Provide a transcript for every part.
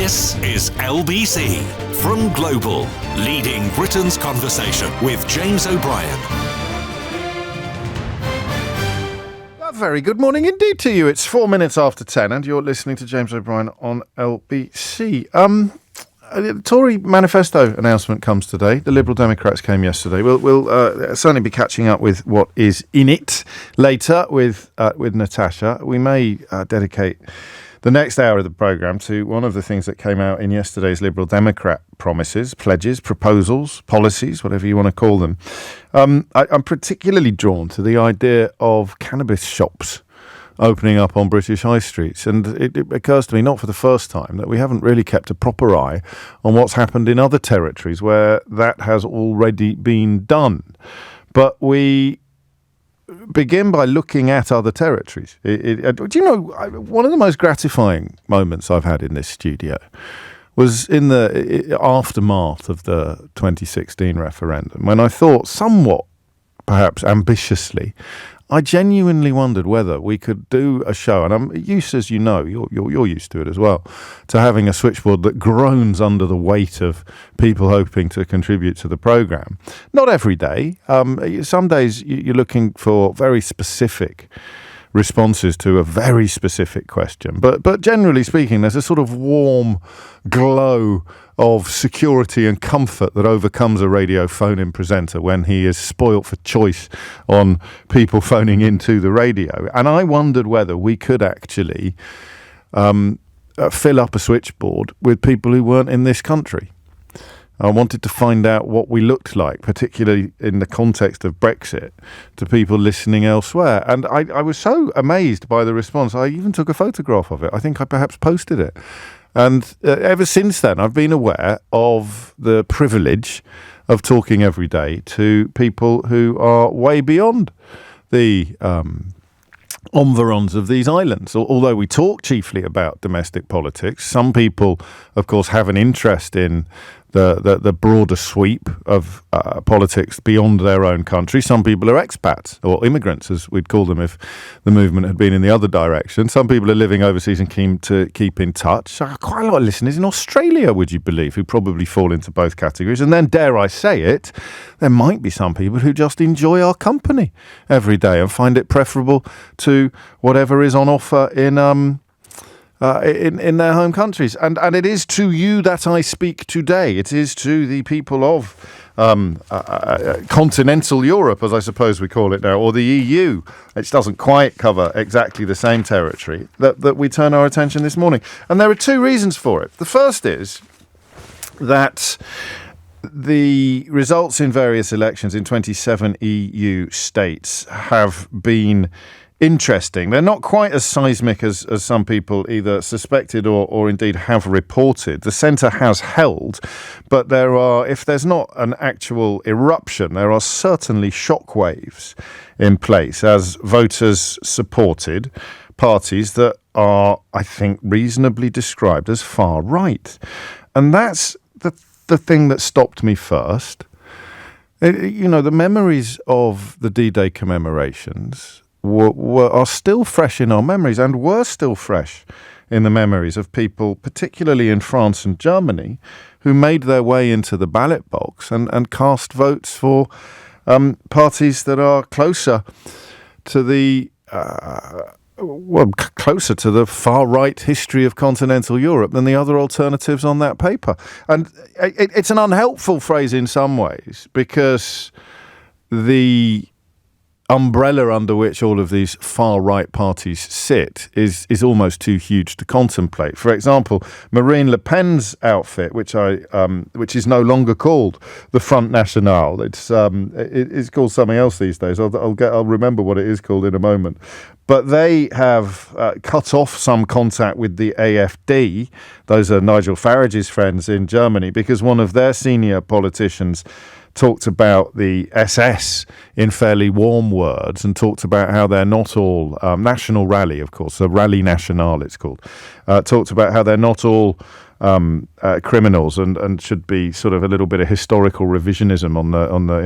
This is LBC from Global, leading Britain's conversation with James O'Brien. A very good morning indeed to you. It's 4 minutes after 10 and you're listening to James O'Brien on LBC. The Tory Manifesto announcement comes today. The Liberal Democrats came yesterday. We'll certainly be catching up with what is in it later with Natasha. We may dedicate the next hour of the programme to one of the things that came out in yesterday's Liberal Democrat promises, pledges, proposals, policies, whatever you want to call them. I'm particularly drawn to the idea of cannabis shops opening up on British high streets. And it occurs to me, not for the first time, that we haven't really kept a proper eye on what's happened in other territories where that has already been done. But we begin by looking at other territories. Do you know, one of the most gratifying moments I've had in this studio was in the aftermath of the 2016 referendum, when I thought, somewhat perhaps ambitiously, I genuinely wondered whether we could do a show, and I'm used, as you know, you're used to it as well, to having a switchboard that groans under the weight of people hoping to contribute to the programme. Not every day. Some days you're looking for very specific responses to a very specific question. But generally speaking, there's a sort of warm glow of security and comfort that overcomes a radio phone-in presenter when he is spoilt for choice on people phoning into the radio. And I wondered whether we could actually fill up a switchboard with people who weren't in this country. I wanted to find out what we looked like, particularly in the context of Brexit, to people listening elsewhere. And I was so amazed by the response, I even took a photograph of it. I think I perhaps posted it. And ever since then, I've been aware of the privilege of talking every day to people who are way beyond the environs of these islands. Although we talk chiefly about domestic politics, some people, of course, have an interest in the broader sweep of politics beyond their own country. Some people are expats, or immigrants, as we'd call them if the movement had been in the other direction. Some people are living overseas and keen to keep in touch. Quite a lot of listeners in Australia, would you believe, who probably fall into both categories. And then, dare I say it, there might be some people who just enjoy our company every day and find it preferable to whatever is on offer in their home countries. And it is to you that I speak today. It is to the people of continental Europe, as I suppose we call it now, or the EU, which doesn't quite cover exactly the same territory, that we turn our attention this morning. And there are two reasons for it. The first is that the results in various elections in 27 EU states have been interesting. They're not quite as seismic as some people either suspected or indeed have reported. The centre has held, but there are, if there's not an actual eruption, there are certainly shockwaves in place as voters supported parties that are, I think, reasonably described as far right. And that's the thing that stopped me first. You know, the memories of the D-Day commemorations are still fresh in our memories, and were still fresh in the memories of people, particularly in France and Germany, who made their way into the ballot box and cast votes for parties that are closer to the closer to the far-right history of continental Europe than the other alternatives on that paper. And it's an unhelpful phrase in some ways, because the umbrella under which all of these far-right parties sit is almost too huge to contemplate. For example, Marine Le Pen's outfit, which is no longer called the Front National, it's called something else these days. I'll remember what it is called in a moment. But they have cut off some contact with the AfD. Those are Nigel Farage's friends in Germany, because one of their senior politicians talked about the SS in fairly warm words and talked about how they're not all National Rally, of course, the Rally National it's called, talked about how they're not all criminals and should be sort of a little bit of historical revisionism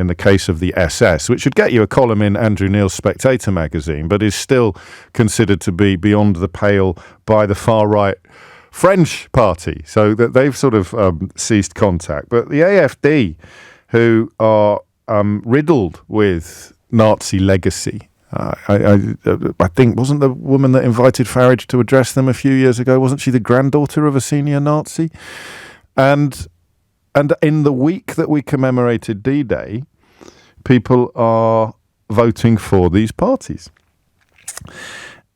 in the case of the SS, which should get you a column in Andrew Neil's Spectator magazine, but is still considered to be beyond the pale by the far right French party, so that they've sort of ceased contact. But the AFD, who are riddled with Nazi legacy. I think, wasn't the woman that invited Farage to address them a few years ago, wasn't she the granddaughter of a senior Nazi? And in the week that we commemorated D-Day, people are voting for these parties.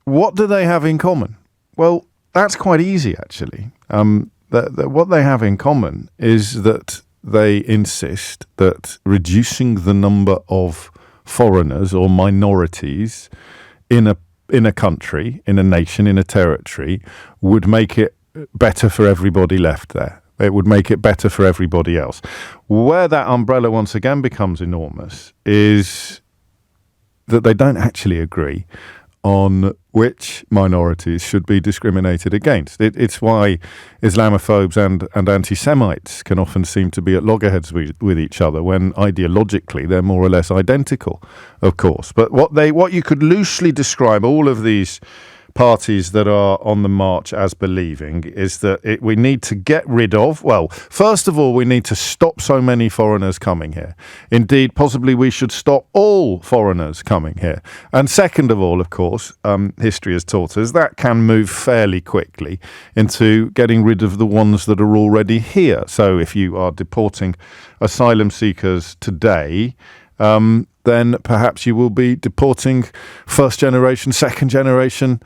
What do they have in common? Well, that's quite easy, actually. What they have in common is that they insist that reducing the number of foreigners or minorities in a country, in a nation, in a territory, would make it better for everybody left there. It would make it better for everybody else. Where that umbrella once again becomes enormous is that they don't actually agree on which minorities should be discriminated against. It's why Islamophobes and anti-Semites can often seem to be at loggerheads with each other when ideologically they're more or less identical, of course. But what you could loosely describe all of these parties that are on the march as believing is that we need to get rid of, well, first of all, we need to stop so many foreigners coming here. Indeed, possibly we should stop all foreigners coming here. And second of all, of course, history has taught us that can move fairly quickly into getting rid of the ones that are already here. So if you are deporting asylum seekers today, then perhaps you will be deporting first generation, second generation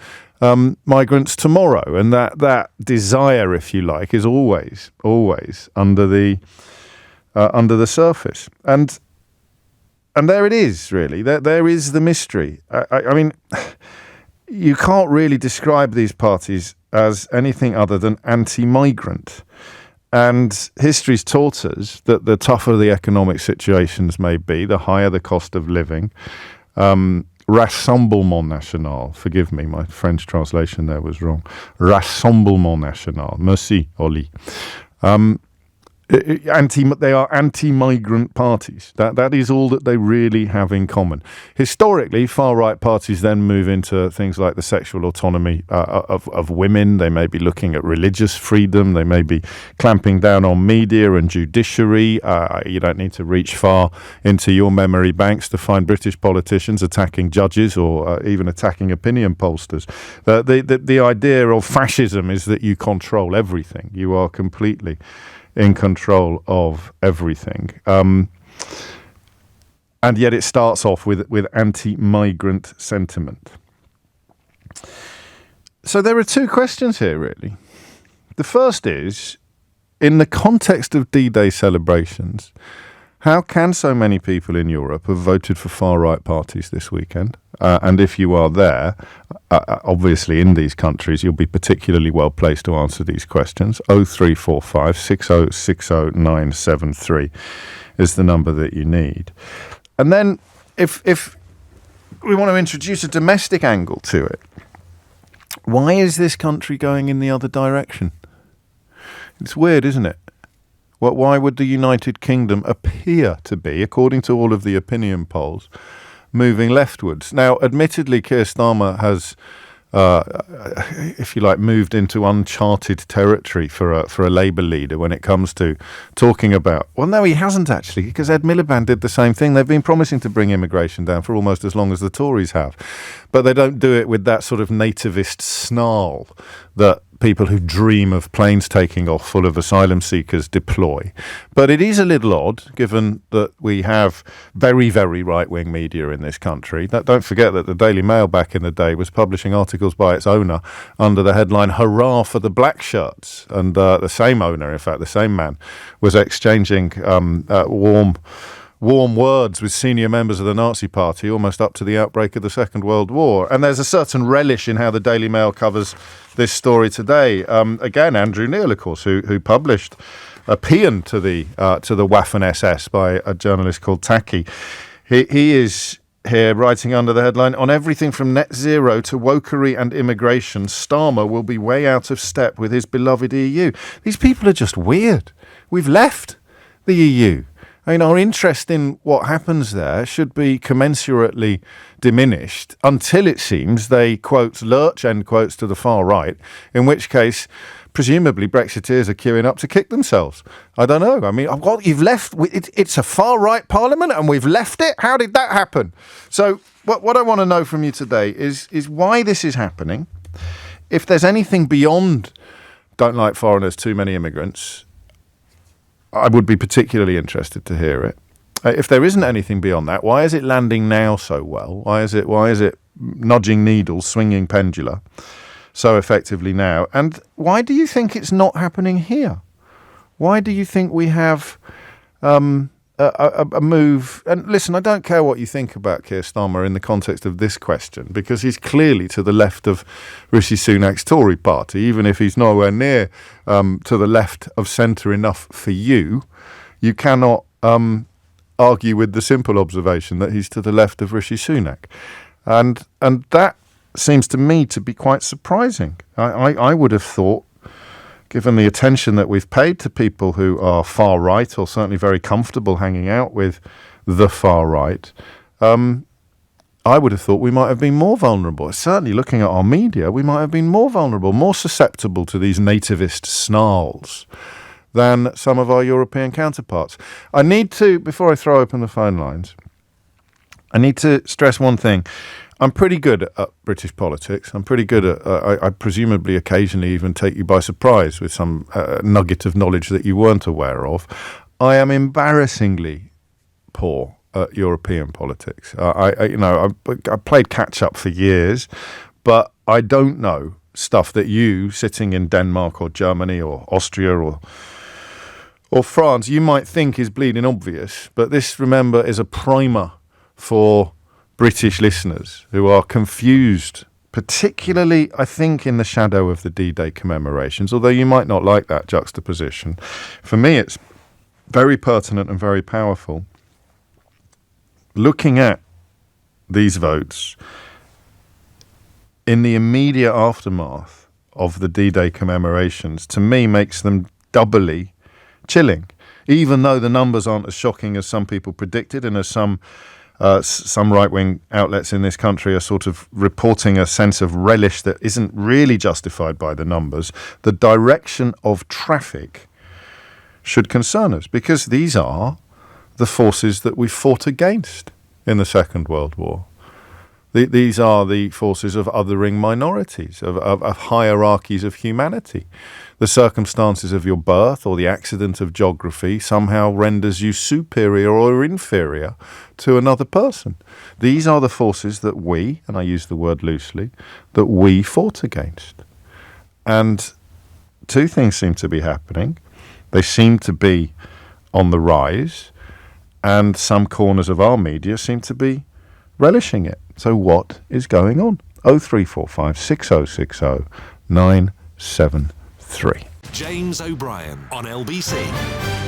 migrants tomorrow. And that desire, if you like, is always under the surface. And there it is, really. There is the mystery. I mean, you can't really describe these parties as anything other than anti-migrant. And history's taught us that the tougher the economic situations may be, the higher the cost of living. Rassemblement national. Forgive me, my French translation there was wrong. Rassemblement national. Merci, Oli. They are anti-migrant parties. That is all that they really have in common. Historically, far-right parties then move into things like the sexual autonomy of women. They may be looking at religious freedom. They may be clamping down on media and judiciary. You don't need to reach far into your memory banks to find British politicians attacking judges or even attacking opinion pollsters. The idea of fascism is that you control everything. You are completely in control of everything. And yet it starts off with anti-migrant sentiment. So there are two questions here, really. The first is, in the context of D-Day celebrations, how can so many people in Europe have voted for far-right parties this weekend? And if you are there, obviously in these countries, you'll be particularly well placed to answer these questions. 0345 6060 973 is the number that you need. And then if we want to introduce a domestic angle to it, why is this country going in the other direction? It's weird, isn't it? Why would the United Kingdom appear to be, according to all of the opinion polls, moving leftwards? Now, admittedly, Keir Starmer has, if you like, moved into uncharted territory for a Labour leader when it comes to talking about... Well, no, he hasn't, actually, because Ed Miliband did the same thing. They've been promising to bring immigration down for almost as long as the Tories have. But they don't do it with that sort of nativist snarl that people who dream of planes taking off full of asylum seekers deploy. But it is a little odd, given that we have very, very right-wing media in this country. Don't forget that the Daily Mail back in the day was publishing articles by its owner under the headline, "Hurrah for the Black Shirts." And the same owner, in fact, the same man, was exchanging warm words with senior members of the Nazi Party almost up to the outbreak of the Second World War. And there's a certain relish in how the Daily Mail covers this story today. Again, Andrew Neil, of course, who published a paean to the Waffen-SS by a journalist called Taki. He is here writing under the headline, "On everything from net zero to wokery and immigration, Starmer will be way out of step with his beloved EU." These people are just weird. We've left the EU. I mean, our interest in what happens there should be commensurately diminished until it seems they, quotes, lurch, end quotes, to the far right, in which case, presumably, Brexiteers are queuing up to kick themselves. I don't know. I mean, you've left, it's a far right parliament and we've left it? How did that happen? So what I want to know from you today is why this is happening. If there's anything beyond don't like foreigners, too many immigrants, I would be particularly interested to hear it. If there isn't anything beyond that, why is it landing now so well? Why is it nudging needles, swinging pendula so effectively now? And why do you think it's not happening here? Why do you think we have a move? And listen, I don't care what you think about Keir Starmer in the context of this question, because he's clearly to the left of Rishi Sunak's Tory party, even if he's nowhere near to the left of centre enough for you. You cannot argue with the simple observation that he's to the left of Rishi Sunak. And that seems to me to be quite surprising. I would have thought, given the attention that we've paid to people who are far right, or certainly very comfortable hanging out with the far right, I would have thought we might have been more vulnerable. Certainly looking at our media, we might have been more vulnerable, more susceptible to these nativist snarls than some of our European counterparts. I need to, before I throw open the phone lines, I need to stress one thing. I'm pretty good at British politics. I'm pretty good at, I presumably occasionally even take you by surprise with some nugget of knowledge that you weren't aware of. I am embarrassingly poor at European politics. I played catch up for years, but I don't know stuff that you, sitting in Denmark or Germany or Austria or France, you might think is bleeding obvious. But this, remember, is a primer for British listeners who are confused, particularly, I think, in the shadow of the D-Day commemorations, although you might not like that juxtaposition. For me, it's very pertinent and very powerful. Looking at these votes in the immediate aftermath of the D-Day commemorations, to me, makes them doubly chilling, even though the numbers aren't as shocking as some people predicted and as some right-wing outlets in this country are sort of reporting a sense of relish that isn't really justified by the numbers. The direction of traffic should concern us, because these are the forces that we fought against in the Second World War. These are the forces of othering minorities, of hierarchies of humanity. The circumstances of your birth or the accident of geography somehow renders you superior or inferior to another person. These are the forces that we, and I use the word loosely, that we fought against. And two things seem to be happening. They seem to be on the rise, and some corners of our media seem to be relishing it. So what is going on? 0345 6060 973. James O'Brien on LBC.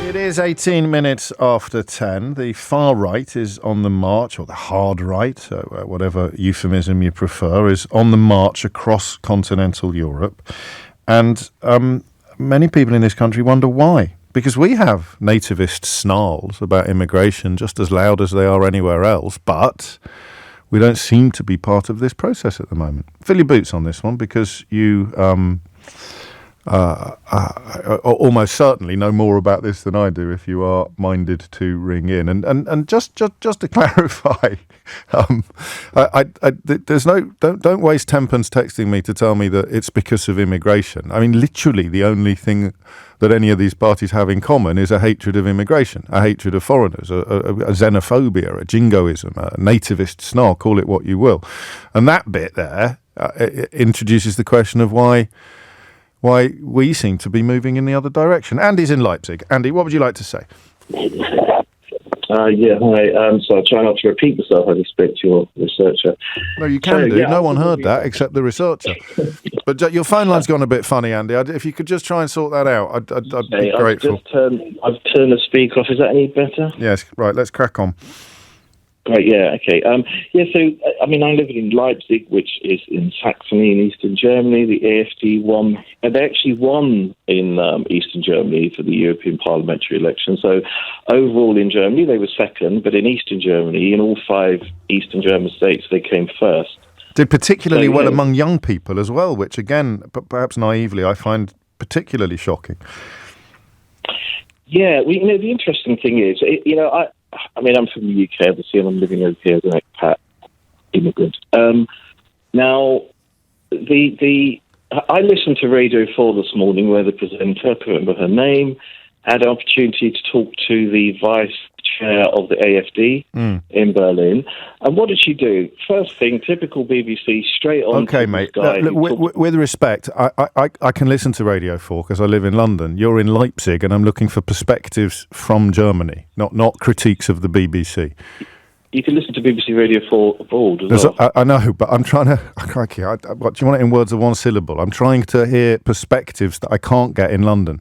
It is 18 minutes after 10. The far right is on the march, or the hard right, whatever euphemism you prefer, is on the march across continental Europe. And many people in this country wonder why. Because we have nativist snarls about immigration just as loud as they are anywhere else, but we don't seem to be part of this process at the moment. Fill your boots on this one, because you almost certainly know more about this than I do if you are minded to ring in. And just to clarify, there's don't waste 10pence texting me to tell me that it's because of immigration. I mean, literally the only thing that any of these parties have in common is a hatred of immigration, a hatred of foreigners, a xenophobia, a jingoism, a nativist snarl, call it what you will. And that bit there introduces the question of why we seem to be moving in the other direction. Andy's in Leipzig. Andy, what would you like to say? Yeah, hi. So I'll try not to repeat myself as I speak to your researcher. No, you can do. Yeah, no one heard that except the researcher. But your phone line's gone a bit funny, Andy. If you could just try and sort that out, I'd be grateful. I've turned the speaker off. Is that any better? Yes, right. Let's crack on. Great, yeah, okay. I live in Leipzig, which is in Saxony in eastern Germany. The AfD won, and they actually won in eastern Germany for the European parliamentary election. So overall in Germany, they were second, but in eastern Germany, in all 5 eastern German states, they came first. Did particularly well among young people as well, which again, perhaps naively, I find particularly shocking. Yeah, the interesting thing is, I'm from the UK, obviously, and I'm living over here as an expat immigrant. Now, I listened to Radio 4 this morning where the presenter, I can't remember her name, had an opportunity to talk to the vice chair of the AfD in Berlin. And what did she do? First thing, typical BBC, straight on. Okay, mate. With respect, I can listen to Radio 4 because I live in London. You're in Leipzig, and I'm looking for perspectives from Germany, not critiques of the BBC. You can listen to BBC Radio 4 abroad as well. I know, but I'm trying to... Crikey, what do you want it in words of one syllable? I'm trying to hear perspectives that I can't get in London.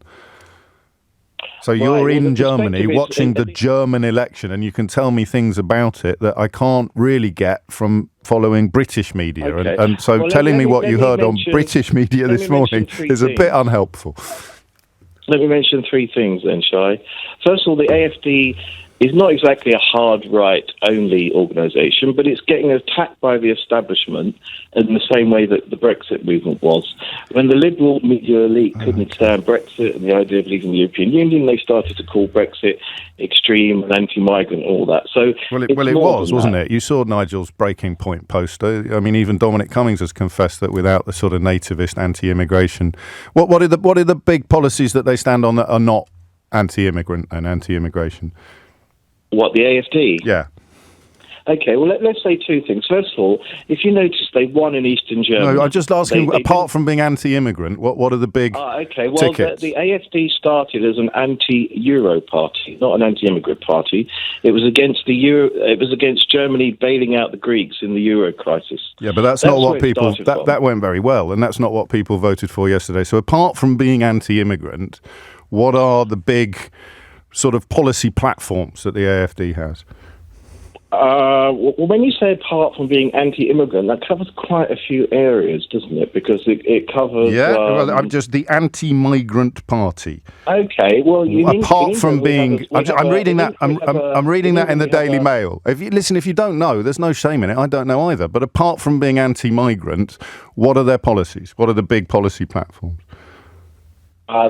So you're in Germany watching the German election, and you can tell me things about it that I can't really get from following British media. Okay. And so telling me what you heard on British media this morning is a bit unhelpful. Let me mention 3 things then, shall I? First of all, the AfD is not exactly a hard right-only organisation, but it's getting attacked by the establishment in the same way that the Brexit movement was. When the liberal media elite couldn't stand Brexit and the idea of leaving the European Union, they started to call Brexit extreme and anti-migrant and all that. So Well, it was, wasn't it? You saw Nigel's breaking point poster. I mean, even Dominic Cummings has confessed that without the sort of nativist anti-immigration... What are the big policies that they stand on that are not anti-immigrant and anti-immigration? What, the AfD? Yeah. Okay, well, let's say 2 things. First of all, if you notice, they won in Eastern Germany. No, I'm just asking, apart from being anti-immigrant, what are the big tickets? The AfD started as an anti-Euro party, not an anti-immigrant party. It was against It was against Germany bailing out the Greeks in the Euro crisis. Yeah, but that's not what people... That went very well, and that's not what people voted for yesterday. So apart from being anti-immigrant, what are the big sort of policy platforms that the AfD has? Well, when you say apart from being anti-immigrant, that covers quite a few areas, doesn't it? Because it covers... Yeah, I'm just the anti-migrant party. Okay, well... Apart from being... I'm reading that in the Daily Mail. If you don't know, there's no shame in it. I don't know either. But apart from being anti-migrant, what are their policies? What are the big policy platforms?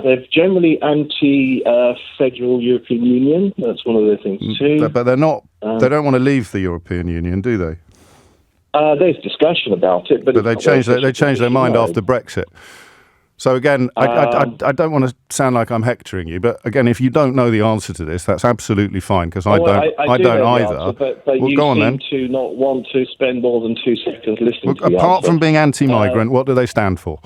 They're generally anti-federal European Union. That's one of their things too. But they're not. They don't want to leave the European Union, do they? There's discussion about it, but they changed their mind after Brexit. So again, I don't want to sound like I'm hectoring you, but again, if you don't know the answer to this, that's absolutely fine because I don't either. Answer, but you go on seem then. to not want to spend more than 2 seconds listening to the apart answer. from being anti-migrant, what do they stand for?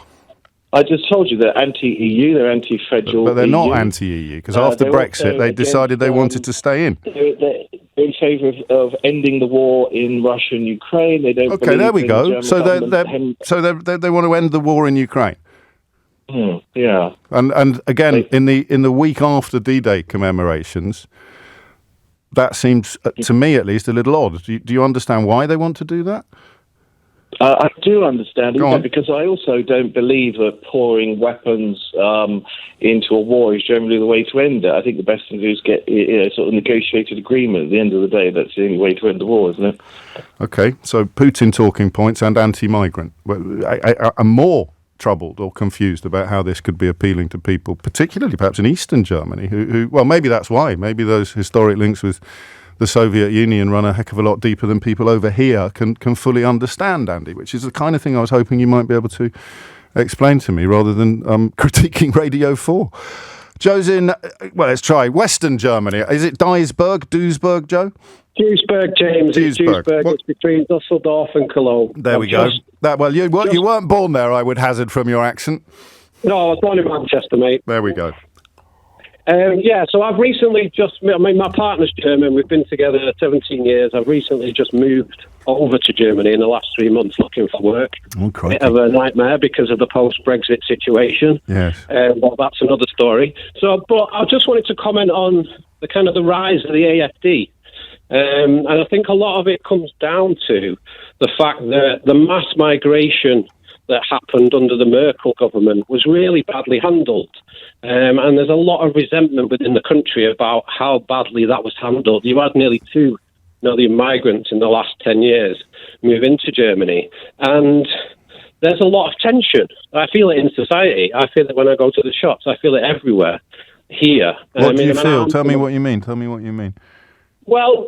I just told you they're anti-EU, they're anti-federal. But they're not anti-EU, because after Brexit, they decided they wanted to stay in. They're in favour of ending the war in Russia and Ukraine. They don't. Okay, there we go. So they want to end the war in Ukraine. Yeah. And again, in the week after D-Day commemorations, that seems, to me at least, a little odd. Do you understand why they want to do that? I do understand it, because I also don't believe that pouring weapons into a war is generally the way to end it. I think the best thing to do is get sort of negotiated agreement. At the end of the day, that's the only way to end the war, isn't it? Okay, so Putin talking points and anti-migrant. I'm more troubled or confused about how this could be appealing to people, particularly perhaps in Eastern Germany, who well, maybe that's why. Maybe those historic links with the Soviet Union run a heck of a lot deeper than people over here can fully understand, Andy, which is the kind of thing I was hoping you might be able to explain to me rather than critiquing Radio 4. Joe's in, well, let's try Western Germany. Is it Duisburg, Joe? Duisburg, James. Duisburg. It's between Dusseldorf and Cologne. There we go. You weren't born there, I would hazard, from your accent. No, I was born in Manchester, mate. There we go. So I've recently my partner's German. We've been together 17 years. I've recently just moved over to Germany in the last 3 months looking for work. Okay. Bit of a nightmare because of the post-Brexit situation. Yes. Well, that's another story. But I just wanted to comment on the rise of the AfD. And I think a lot of it comes down to the fact that the mass migration that happened under the Merkel government was really badly handled. And there's a lot of resentment within the country about how badly that was handled. You had nearly 2 million migrants in the last 10 years move into Germany. And there's a lot of tension. I feel it in society. I feel it when I go to the shops. I feel it everywhere here. What do you feel? Tell me what you mean. Well,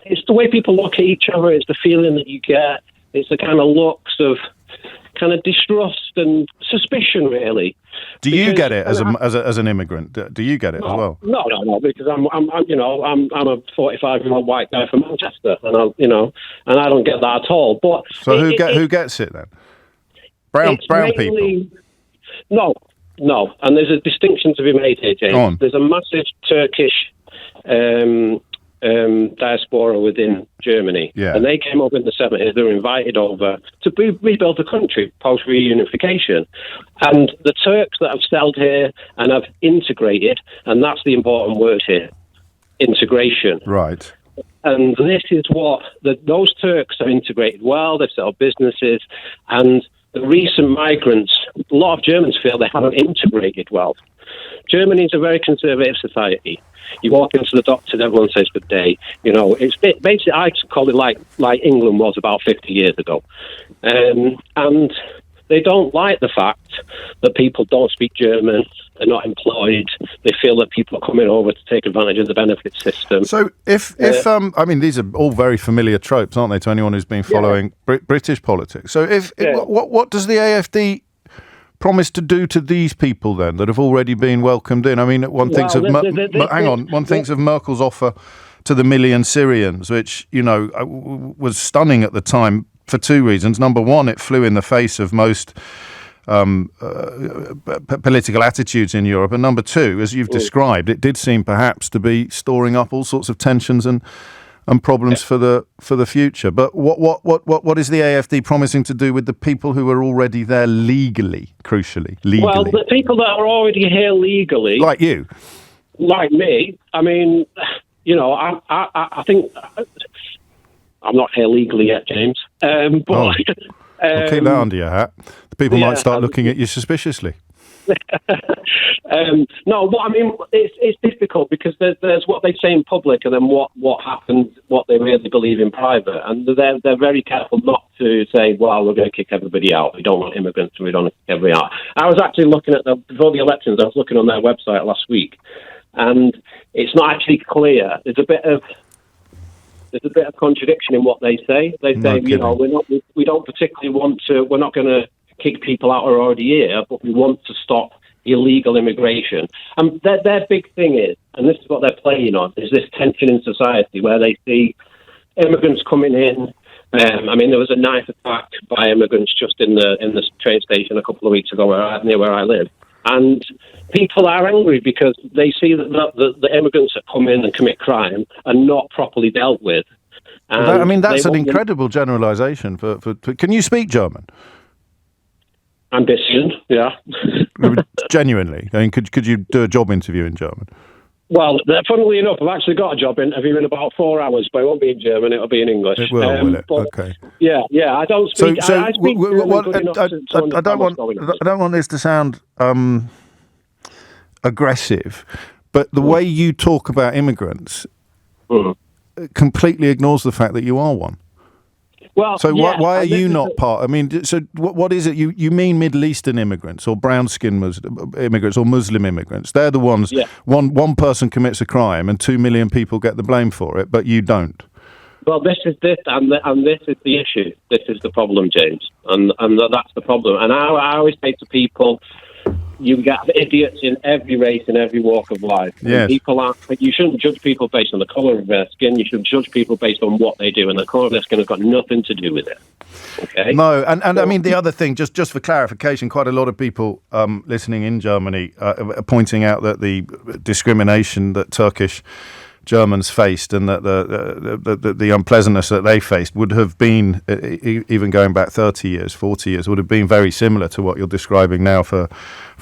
it's the way people look at each other. It's the feeling that you get. It's the kind of looks of kind of distrust and suspicion, really. Do you get it as an immigrant? Do you get it as well? No, because I'm a 45-year-old white guy from Manchester, and I don't get that at all. But so who gets it then? Brown people? No. And there's a distinction to be made here, James. There's a massive Turkish diaspora within Germany. Yeah. And they came over in the 70s. They were invited over to rebuild the country post-reunification. And the Turks that have settled here and have integrated, and that's the important word here, integration. Right. And this is what those Turks have integrated well. They've set up businesses, and the recent migrants, a lot of Germans feel they haven't integrated well. Germany is a very conservative society. You walk into the doctor and everyone says good day. It's basically, I call it like England was about 50 years ago. And they don't like the fact that people don't speak German, they're not employed, they feel that people are coming over to take advantage of the benefit system. So if these are all very familiar tropes, aren't they, to anyone who's been following British politics. So what does the AfD promise to do to these people then that have already been welcomed in? I mean, one thinks of Merkel's offer to the million Syrians, which was stunning at the time for 2 reasons. Number one, it flew in the face of most political attitudes in Europe, and number two, as you've described, it did seem perhaps to be storing up all sorts of tensions and problems for the future. But what is the AfD promising to do with the people who are already there legally? Crucially, legally. Well, the people that are already here legally, like you, like me. I mean, I think I'm not here legally yet, James. But I'll keep that under your hat. The people might start looking at you suspiciously. No, but I mean, it's difficult because there's what they say in public and then what happens, what they really believe in private, and they're very careful not to say, well, we're going to kick everybody out. We don't want immigrants, so we don't want to kick everybody out. I was actually looking at before the elections. I was looking on their website last week, and it's not actually clear. There's a bit of contradiction in what they say. They say, we don't particularly want to. We're not going to kick people out who are already here, but we want to stop illegal immigration. And their big thing is, and this is what they're playing on, is this tension in society where they see immigrants coming in. There was a knife attack by immigrants just in the train station a couple of weeks ago near where I live. And people are angry because they see that the immigrants that come in and commit crime are not properly dealt with. That's an incredible generalisation. Can you speak German? Ambition, yeah. Genuinely, could you do a job interview in German? Well, funnily enough, I've actually got a job interview in about 4 hours, but it won't be in German. It'll be in English. It will it? Okay. Yeah. I don't speak. I speak German I don't want this to sound aggressive, but the way you talk about immigrants completely ignores the fact that you are one. Well, so why are you not part? I mean, so what is it? You mean Middle Eastern immigrants or brown-skinned immigrants or Muslim immigrants? They're the ones. Yeah. One person commits a crime and 2 million people get the blame for it, but you don't. Well, this is this is the issue. This is the problem, James, and that's the problem. And I always say to people, you get idiots in every race, in every walk of life. Yes. You shouldn't judge people based on the colour of their skin. You should judge people based on what they do, and the colour of their skin has got nothing to do with it. Okay? No, and I mean, the other thing, just for clarification, quite a lot of people listening in Germany are pointing out that the discrimination that Turkish Germans faced and that the unpleasantness that they faced would have been, even going back 30 years, 40 years, would have been very similar to what you're describing now for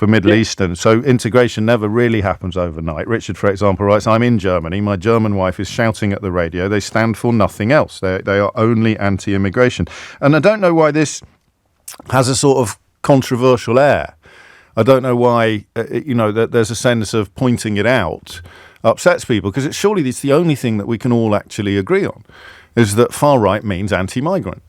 Middle Eastern. So integration never really happens overnight. Richard, for example, writes, I'm in Germany. My German wife is shouting at the radio. They stand for nothing else. They are only anti-immigration. And I don't know why this has a sort of controversial air. I don't know why, that there's a sense of pointing it out upsets people, because surely it's the only thing that we can all actually agree on, is that far right means anti-migrant.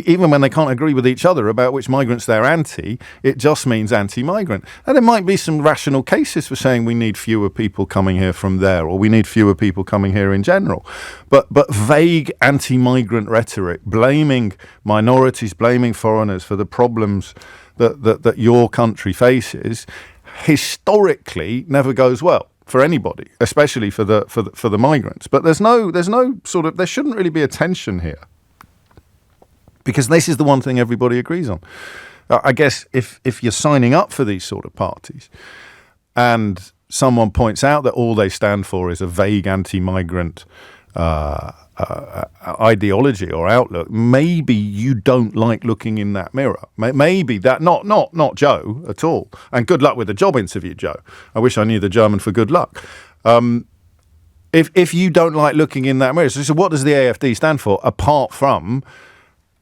Even when they can't agree with each other about which migrants they're anti, it just means anti-migrant. And there might be some rational cases for saying we need fewer people coming here from there, or we need fewer people coming here in general. But vague anti-migrant rhetoric, blaming minorities, blaming foreigners for the problems that your country faces, historically never goes well for anybody, especially for the migrants. But there's no sort of, there shouldn't really be a tension here, because this is the one thing everybody agrees on. I guess if you're signing up for these sort of parties and someone points out that all they stand for is a vague anti-migrant ideology or outlook, maybe you don't like looking in that mirror. Maybe that, not Joe at all. And good luck with the job interview, Joe. I wish I knew the German for good luck. If you don't like looking in that mirror, so what does the AfD stand for apart from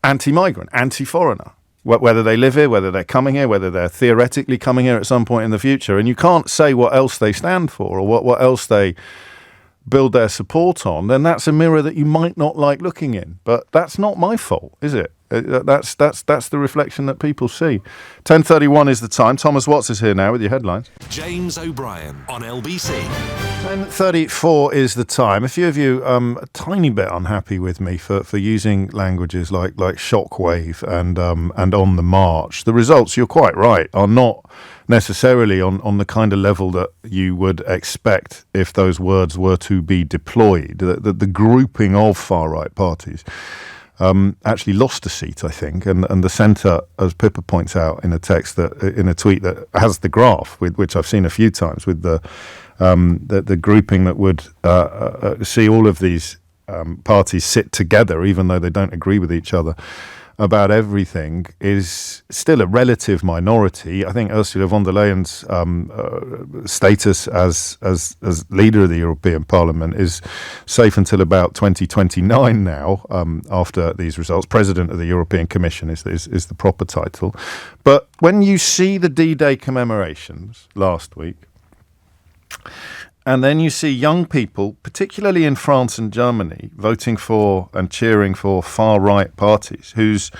anti-migrant, anti-foreigner? Whether they live here, whether they're coming here, whether they're theoretically coming here at some point in the future. And you can't say what else they stand for or what else they build their support on, then that's a mirror that you might not like looking in. But that's not my fault, is it? That's the reflection that people see. 10:31 is the time. Thomas Watts is here now with your headlines. James O'Brien on LBC. 10:34 is the time. A few of you a tiny bit unhappy with me for using languages like shockwave and on the march. The results, you're quite right, are not necessarily on the kind of level that you would expect if those words were to be deployed. The grouping of far-right parties actually lost a seat, I think, and the centre, as Pippa points out in a tweet that has the graph, which I've seen a few times, with the grouping that would see all of these parties sit together, even though they don't agree with each other about everything, is still a relative minority. I think Ursula von der Leyen's status as leader of the European Parliament is safe until about 2029 now, after these results. President of the European Commission is the proper title. But when you see the D-Day commemorations last week, and then you see young people, particularly in France and Germany, voting for and cheering for far-right parties whose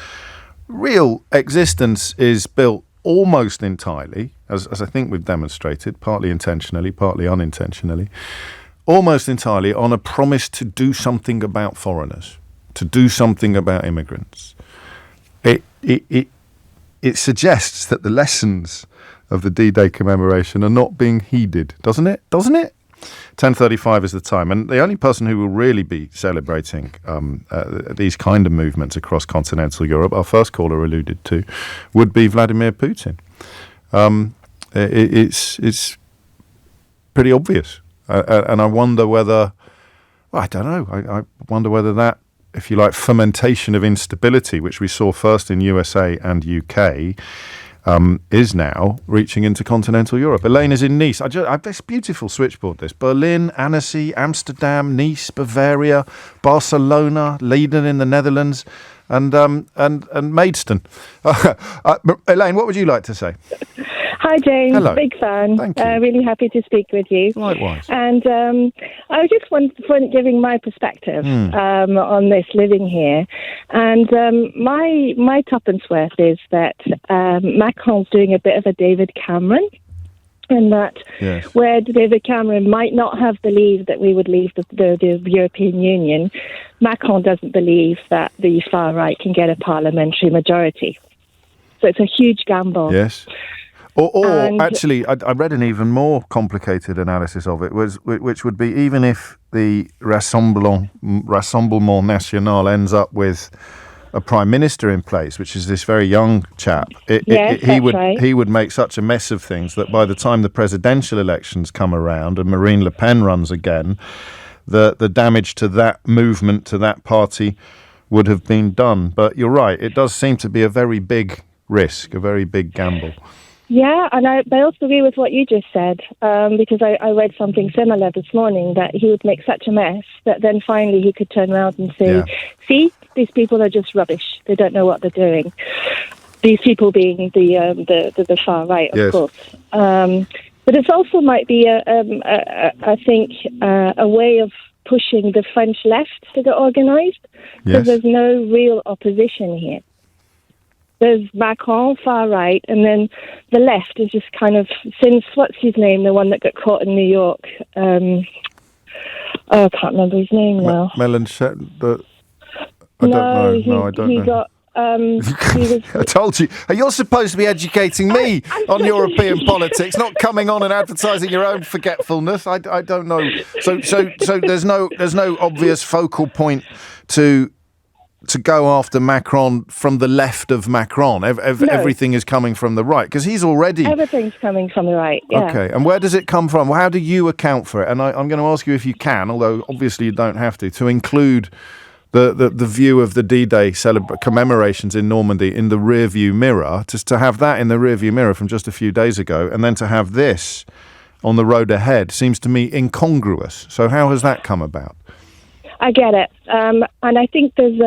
real existence is built almost entirely, as I think we've demonstrated, partly intentionally, partly unintentionally, almost entirely on a promise to do something about foreigners, to do something about immigrants. It suggests that the lessons of the D-Day commemoration are not being heeded, doesn't it? 10:35 is the time, and the only person who will really be celebrating these kind of movements across continental Europe, our first caller alluded to, would be Vladimir Putin. It's pretty obvious, and I wonder whether, I don't know, I wonder whether that, if you like, fermentation of instability, which we saw first in USA and UK, is now reaching into continental Europe. Elaine is in Nice. This beautiful switchboard, this. Berlin, Annecy, Amsterdam, Nice, Bavaria, Barcelona, Leiden in the Netherlands, and Maidstone. Elaine, what would you like to say? Hi, James. Hello. Big fan. Thank you. Really happy to speak with you. Likewise. And I was just giving my perspective on this living here. And my tuppence worth is that Macron's doing a bit of a David Cameron. And that where David Cameron might not have believed that we would leave the European Union, Macron doesn't believe that the far right can get a parliamentary majority. So it's a huge gamble. Yes. Or actually, I read an even more complicated analysis of it, which would be, even if the Rassemblement National ends up with a prime minister in place, which is this very young chap, he would make such a mess of things that by the time the presidential elections come around and Marine Le Pen runs again, the damage to that movement, to that party, would have been done. But you're right, it does seem to be a very big risk, a very big gamble. Yeah, and I also agree with what you just said, because I read something similar this morning, that he would make such a mess that then finally he could turn around and say, see, these people are just rubbish. They don't know what they're doing. These people being the far right, of course. But it also might be, I think, a way of pushing the French left to get organised, because there's no real opposition here. There's Macron, far right, and then the left is just kind of, since, what's his name, the one that got caught in New York? I can't remember his name now. Mélenchon, I don't know. I told you, you're supposed to be educating me on European politics, not coming on and advertising your own forgetfulness. I don't know. So there's no obvious focal point to go after Macron from the left of Macron. Everything is coming from the right, because he's already... Everything's coming from the right, yeah. Okay, and where does it come from? How do you account for it? And I'm going to ask you, if you can, although obviously you don't have to include the view of the D-Day commemorations in Normandy in the rearview mirror, just to have that in the rearview mirror from just a few days ago, and then to have this on the road ahead seems to me incongruous. So how has that come about? I get it. And I think there's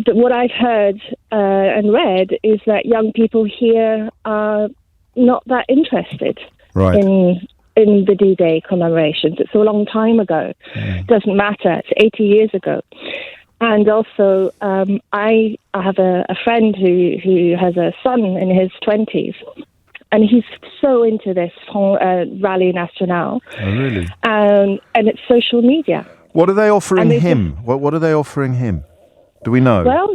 what I've heard and read is that young people here are not that interested in the D-Day commemorations. It's a long time ago. It doesn't matter. It's 80 years ago. And also, I have a friend who has a son in his 20s. And he's so into this Rally National. Oh, really? And it's social media. What are they offering him? What are they offering him? Do we know? Well,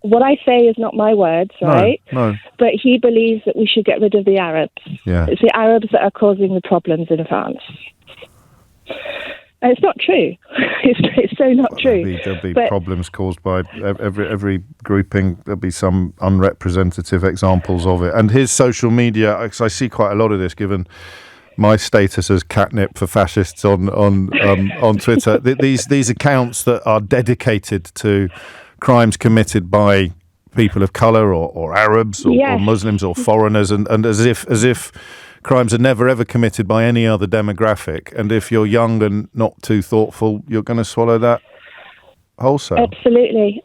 what I say is not my words, right? No. But he believes that we should get rid of the Arabs. Yeah. It's the Arabs that are causing the problems in France. And it's not true. It's so not true. There'll be problems caused by every grouping. There'll be some unrepresentative examples of it. And his social media, because I see quite a lot of this, given my status as catnip for fascists on Twitter. These accounts that are dedicated to crimes committed by people of colour or Arabs or Muslims or foreigners, and as if crimes are never ever committed by any other demographic, and if you're young and not too thoughtful, you're going to swallow that wholesale. Absolutely.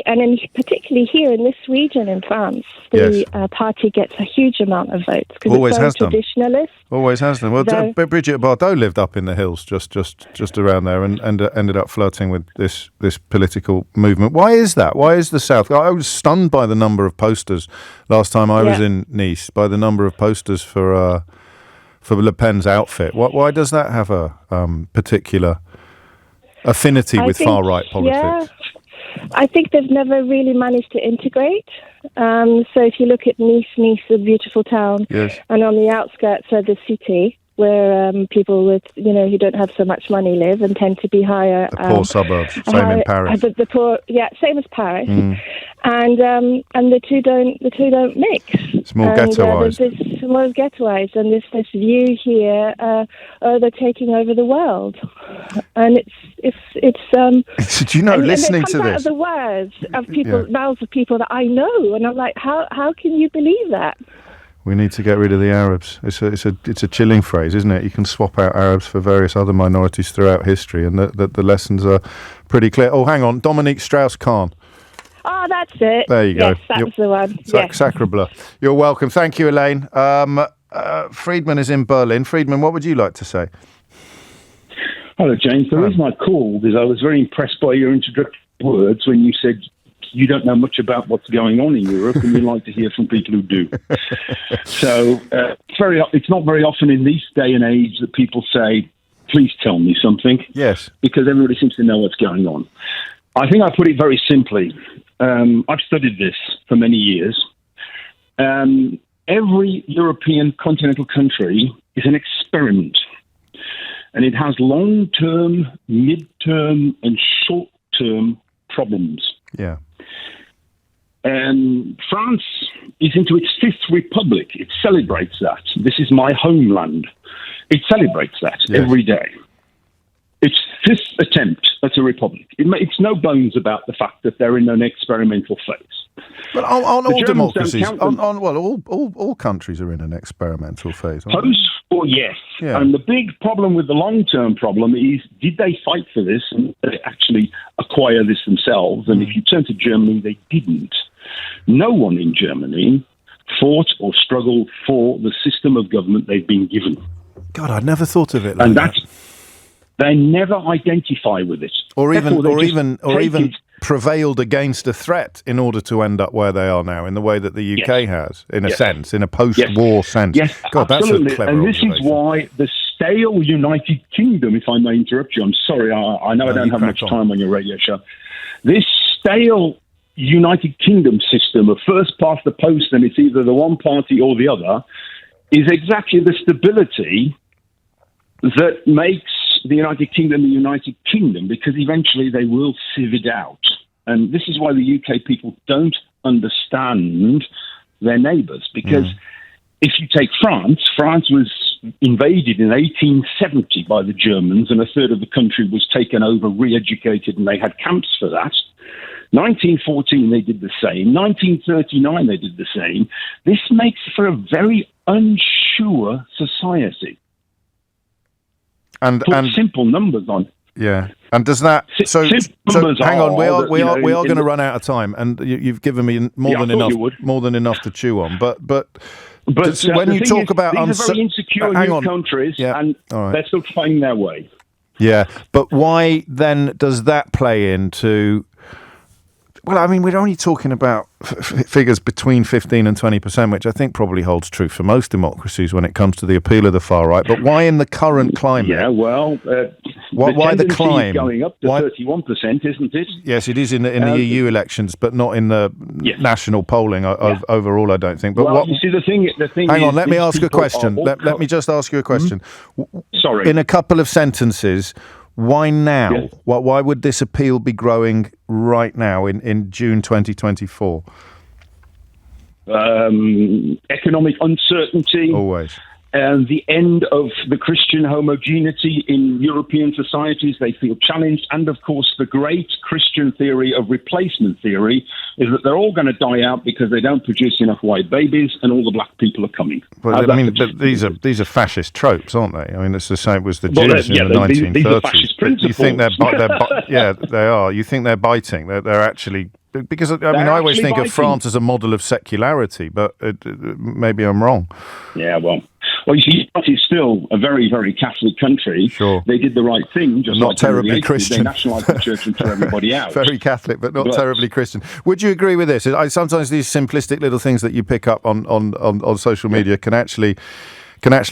And particularly here in this region in France, the party gets a huge amount of votes because it's very traditionalist. Always has done. Well, Brigitte Bardot lived up in the hills just around there and ended up flirting with this political movement. Why is that? Why is the South? I was stunned by the number of posters last time I was in Nice, by the number of posters for Le Pen's outfit. Why does that have a particular affinity with far-right politics? Yeah, I think they've never really managed to integrate. So if you look at Nice, a beautiful town, and on the outskirts of the city, where people with, who don't have so much money live and tend to be higher. The poor suburbs, same in Paris. The poor, same as Paris. And the two don't mix. It's more ghettoised. It's more ghettoised, and this view here, they're taking over the world, and it's. Do you know? Listening to this, out of the words of people, mouths of people that I know, and I'm like, how can you believe that? We need to get rid of the Arabs. It's a chilling phrase, isn't it? You can swap out Arabs for various other minorities throughout history, and the lessons are pretty clear. Oh, hang on, Dominique Strauss-Kahn. Oh, that's it. There you go. Yes, that's the one. Sacre bleu. You're welcome. Thank you, Elaine. Friedman is in Berlin. Friedman, what would you like to say? Hello, James. The reason I called is I was very impressed by your introductory words when you said you don't know much about what's going on in Europe and you like to hear from people who do. So it's not very often in this day and age that people say, please tell me something. Yes. Because everybody seems to know what's going on. I think I put it very simply. I've studied this for many years. Every European continental country is an experiment. And it has long-term, mid-term, and short long-term problems. Yeah. France is into its fifth republic. It celebrates that. This is my homeland. It celebrates that every day. Its fifth attempt at a republic. It makes no bones about the fact that they're in an experimental phase. But on all democracies, all countries are in an experimental phase. Yes. Yeah. And the big problem with the long-term problem is, did they fight for this and did they actually acquire this themselves? And if you turn to Germany, they didn't. No one in Germany fought or struggled for the system of government they've been given. God, I'd never thought of it like that. They never identify with it. Or even prevailed against a threat in order to end up where they are now, in the way that the UK has, in a sense, in a post-war sense. Yes, God, absolutely. That's a clever and this observation. is why the stale United Kingdom, if I may interrupt you, I'm sorry, I know I don't have much time on your radio show. This stale United Kingdom system of first past the post, and it's either the one party or the other, is exactly the stability that makes the United Kingdom the United Kingdom, because eventually they will sieve it out. And this is why the UK people don't understand their neighbours, because if you take France was invaded in 1870 by the Germans, and a third of the country was taken over, re-educated, and they had camps for that. 1914, they did the same. 1939, they did the same. This makes for a very unsure society. And simple numbers on. Yeah, and does that? So hang on, we are going to run out of time, and you've given me more than enough to chew on. But when you talk about these are very insecure new countries, and they're still finding their way. Yeah, but why then does that play into? Well, I mean, we're only talking about figures between 15 and 20%, which I think probably holds true for most democracies when it comes to the appeal of the far right. But why in the current climate? Yeah, well, why the climb? Is going up to 31%, isn't it? Yes, it is in the EU elections, but not in the national polling overall, I don't think. But you see, the thing. Hang on, let me ask you a question. Let me just ask you a question. Sorry. In a couple of sentences. Why now? Yes. Why would this appeal be growing right now in June 2024? Economic uncertainty. Always. And the end of the Christian homogeneity in European societies, they feel challenged. And, of course, the great Christian theory of replacement theory is that they're all going to die out because they don't produce enough white babies and all the black people are coming. Well, I mean, but these are fascist tropes, aren't they? I mean, it's the same with the Jews in the 1930s. These are fascist principles. You think they are. You think they're biting. They're actually... Because, I mean, I always think of France as a model of secularity, but maybe I'm wrong. Yeah, well, you see, France is still a very, very Catholic country. Sure. They did the right thing, just not like terribly Christian. They nationalised the church and threw everybody out. Very Catholic, but not terribly Christian. Would you agree with this? Sometimes these simplistic little things that you pick up on social media can actually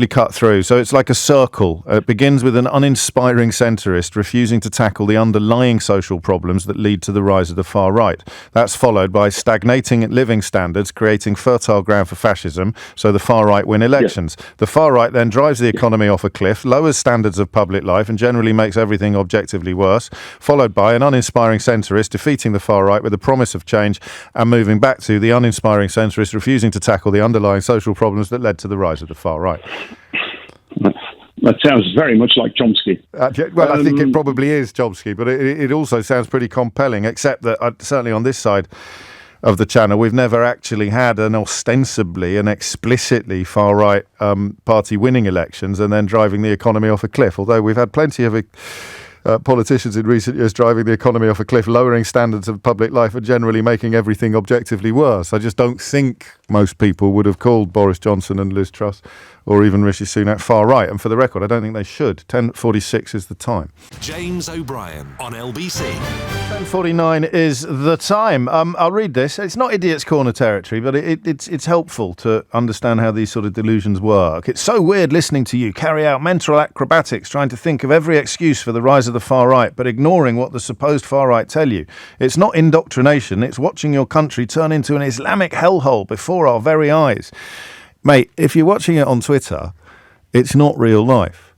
cut through. So it's like a circle. It begins with an uninspiring centrist refusing to tackle the underlying social problems that lead to the rise of the far right. That's followed by stagnating living standards, creating fertile ground for fascism, so the far right win elections. Yeah. The far right then drives the economy off a cliff, lowers standards of public life, and generally makes everything objectively worse, followed by an uninspiring centrist defeating the far right with a promise of change and moving back to the uninspiring centrist refusing to tackle the underlying social problems that led to the rise of the far right. That sounds very much like Chomsky. Well, I think it probably is Chomsky, but it also sounds pretty compelling, except that certainly on this side of the channel, we've never actually had an ostensibly and explicitly far-right party winning elections and then driving the economy off a cliff, although we've had plenty of politicians in recent years driving the economy off a cliff, lowering standards of public life and generally making everything objectively worse. I just don't think most people would have called Boris Johnson and Liz Truss or even Rishi Sunak far right. And for the record, I don't think they should. 10:46 is the time. James O'Brien on LBC. 10:49 is the time. I'll read this. It's not Idiot's Corner territory, but it's helpful to understand how these sort of delusions work. It's so weird listening to you carry out mental acrobatics, trying to think of every excuse for the rise of the far right, but ignoring what the supposed far right tell you. It's not indoctrination. It's watching your country turn into an Islamic hellhole before our very eyes. Mate, if you're watching it on Twitter, it's not real life.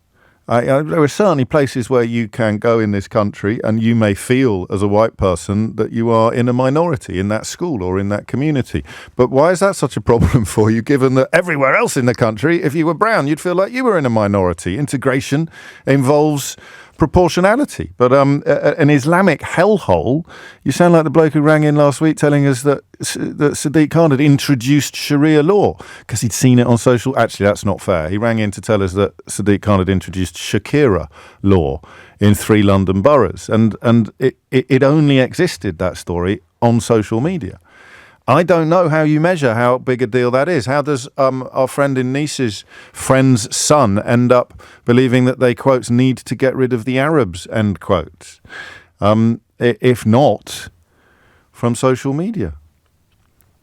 There are certainly places where you can go in this country and you may feel as a white person that you are in a minority in that school or in that community. But why is that such a problem for you, given that everywhere else in the country, if you were brown, you'd feel like you were in a minority? Integration involves proportionality. But an Islamic hellhole, you sound like the bloke who rang in last week telling us that Sadiq Khan had introduced Sharia law because he'd seen it on social. Actually, that's not fair. He rang in to tell us that Sadiq Khan had introduced Shakira law in 3 London boroughs. And it only existed, that story, on social media. I don't know how you measure how big a deal that is. How does our friend in Nice's friend's son end up believing that they, quotes, need to get rid of the Arabs, end quotes, if not from social media?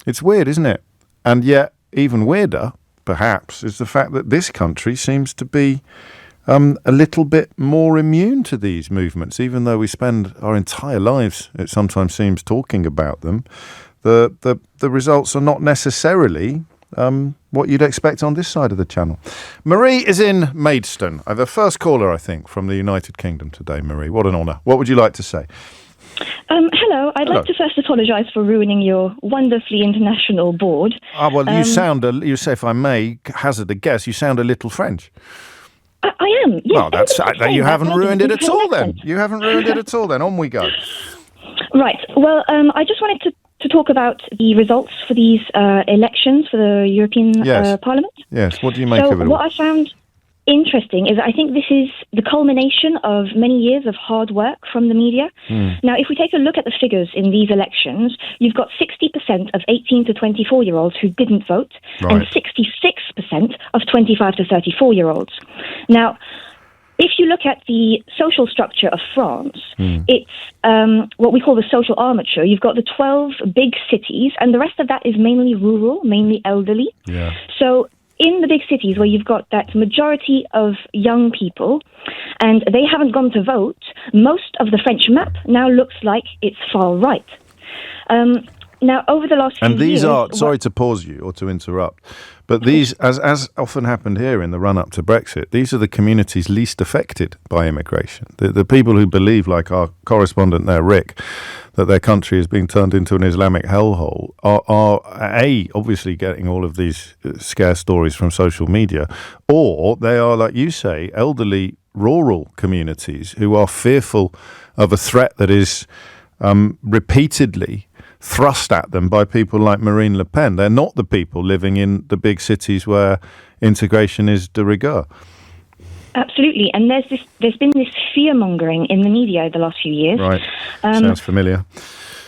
It's weird, isn't it? And yet, even weirder, perhaps, is the fact that this country seems to be a little bit more immune to these movements, even though we spend our entire lives, it sometimes seems, talking about them. The results are not necessarily what you'd expect on this side of the channel. Marie is in Maidstone. The first caller, I think, from the United Kingdom today, Marie. What an honour. What would you like to say? Hello. I'd like to first apologise for ruining your wonderfully international board. Well, you sound, you say, if I may hazard a guess, you sound a little French. I am, yes. Well, you haven't ruined it at all then. You haven't ruined it at all then. On we go. Right. Well, I just wanted to talk about the results for these elections for the European Parliament. Yes, what do you make of it all? What I found interesting is I think this is the culmination of many years of hard work from the media. Now, if we take a look at the figures in these elections, you've got 60% of 18 to 24-year-olds who didn't vote, and 66% of 25 to 34-year-olds. Now, if you look at the social structure of France, it's what we call the social armature. You've got the 12 big cities, and the rest of that is mainly rural, mainly elderly. Yeah. So in the big cities where you've got that majority of young people, and they haven't gone to vote, most of the French map now looks like it's far right. Now, over the last few years... And these are, sorry to pause you or to interrupt, but these, as often happened here in the run-up to Brexit, these are the communities least affected by immigration. The people who believe, like our correspondent there, Rick, that their country is being turned into an Islamic hellhole are obviously getting all of these scare stories from social media, or they are, like you say, elderly rural communities who are fearful of a threat that is repeatedly thrust at them by people like Marine Le Pen. They're not the people living in the big cities where integration is de rigueur. Absolutely, and there's been this fear-mongering in the media the last few years. Right, sounds familiar.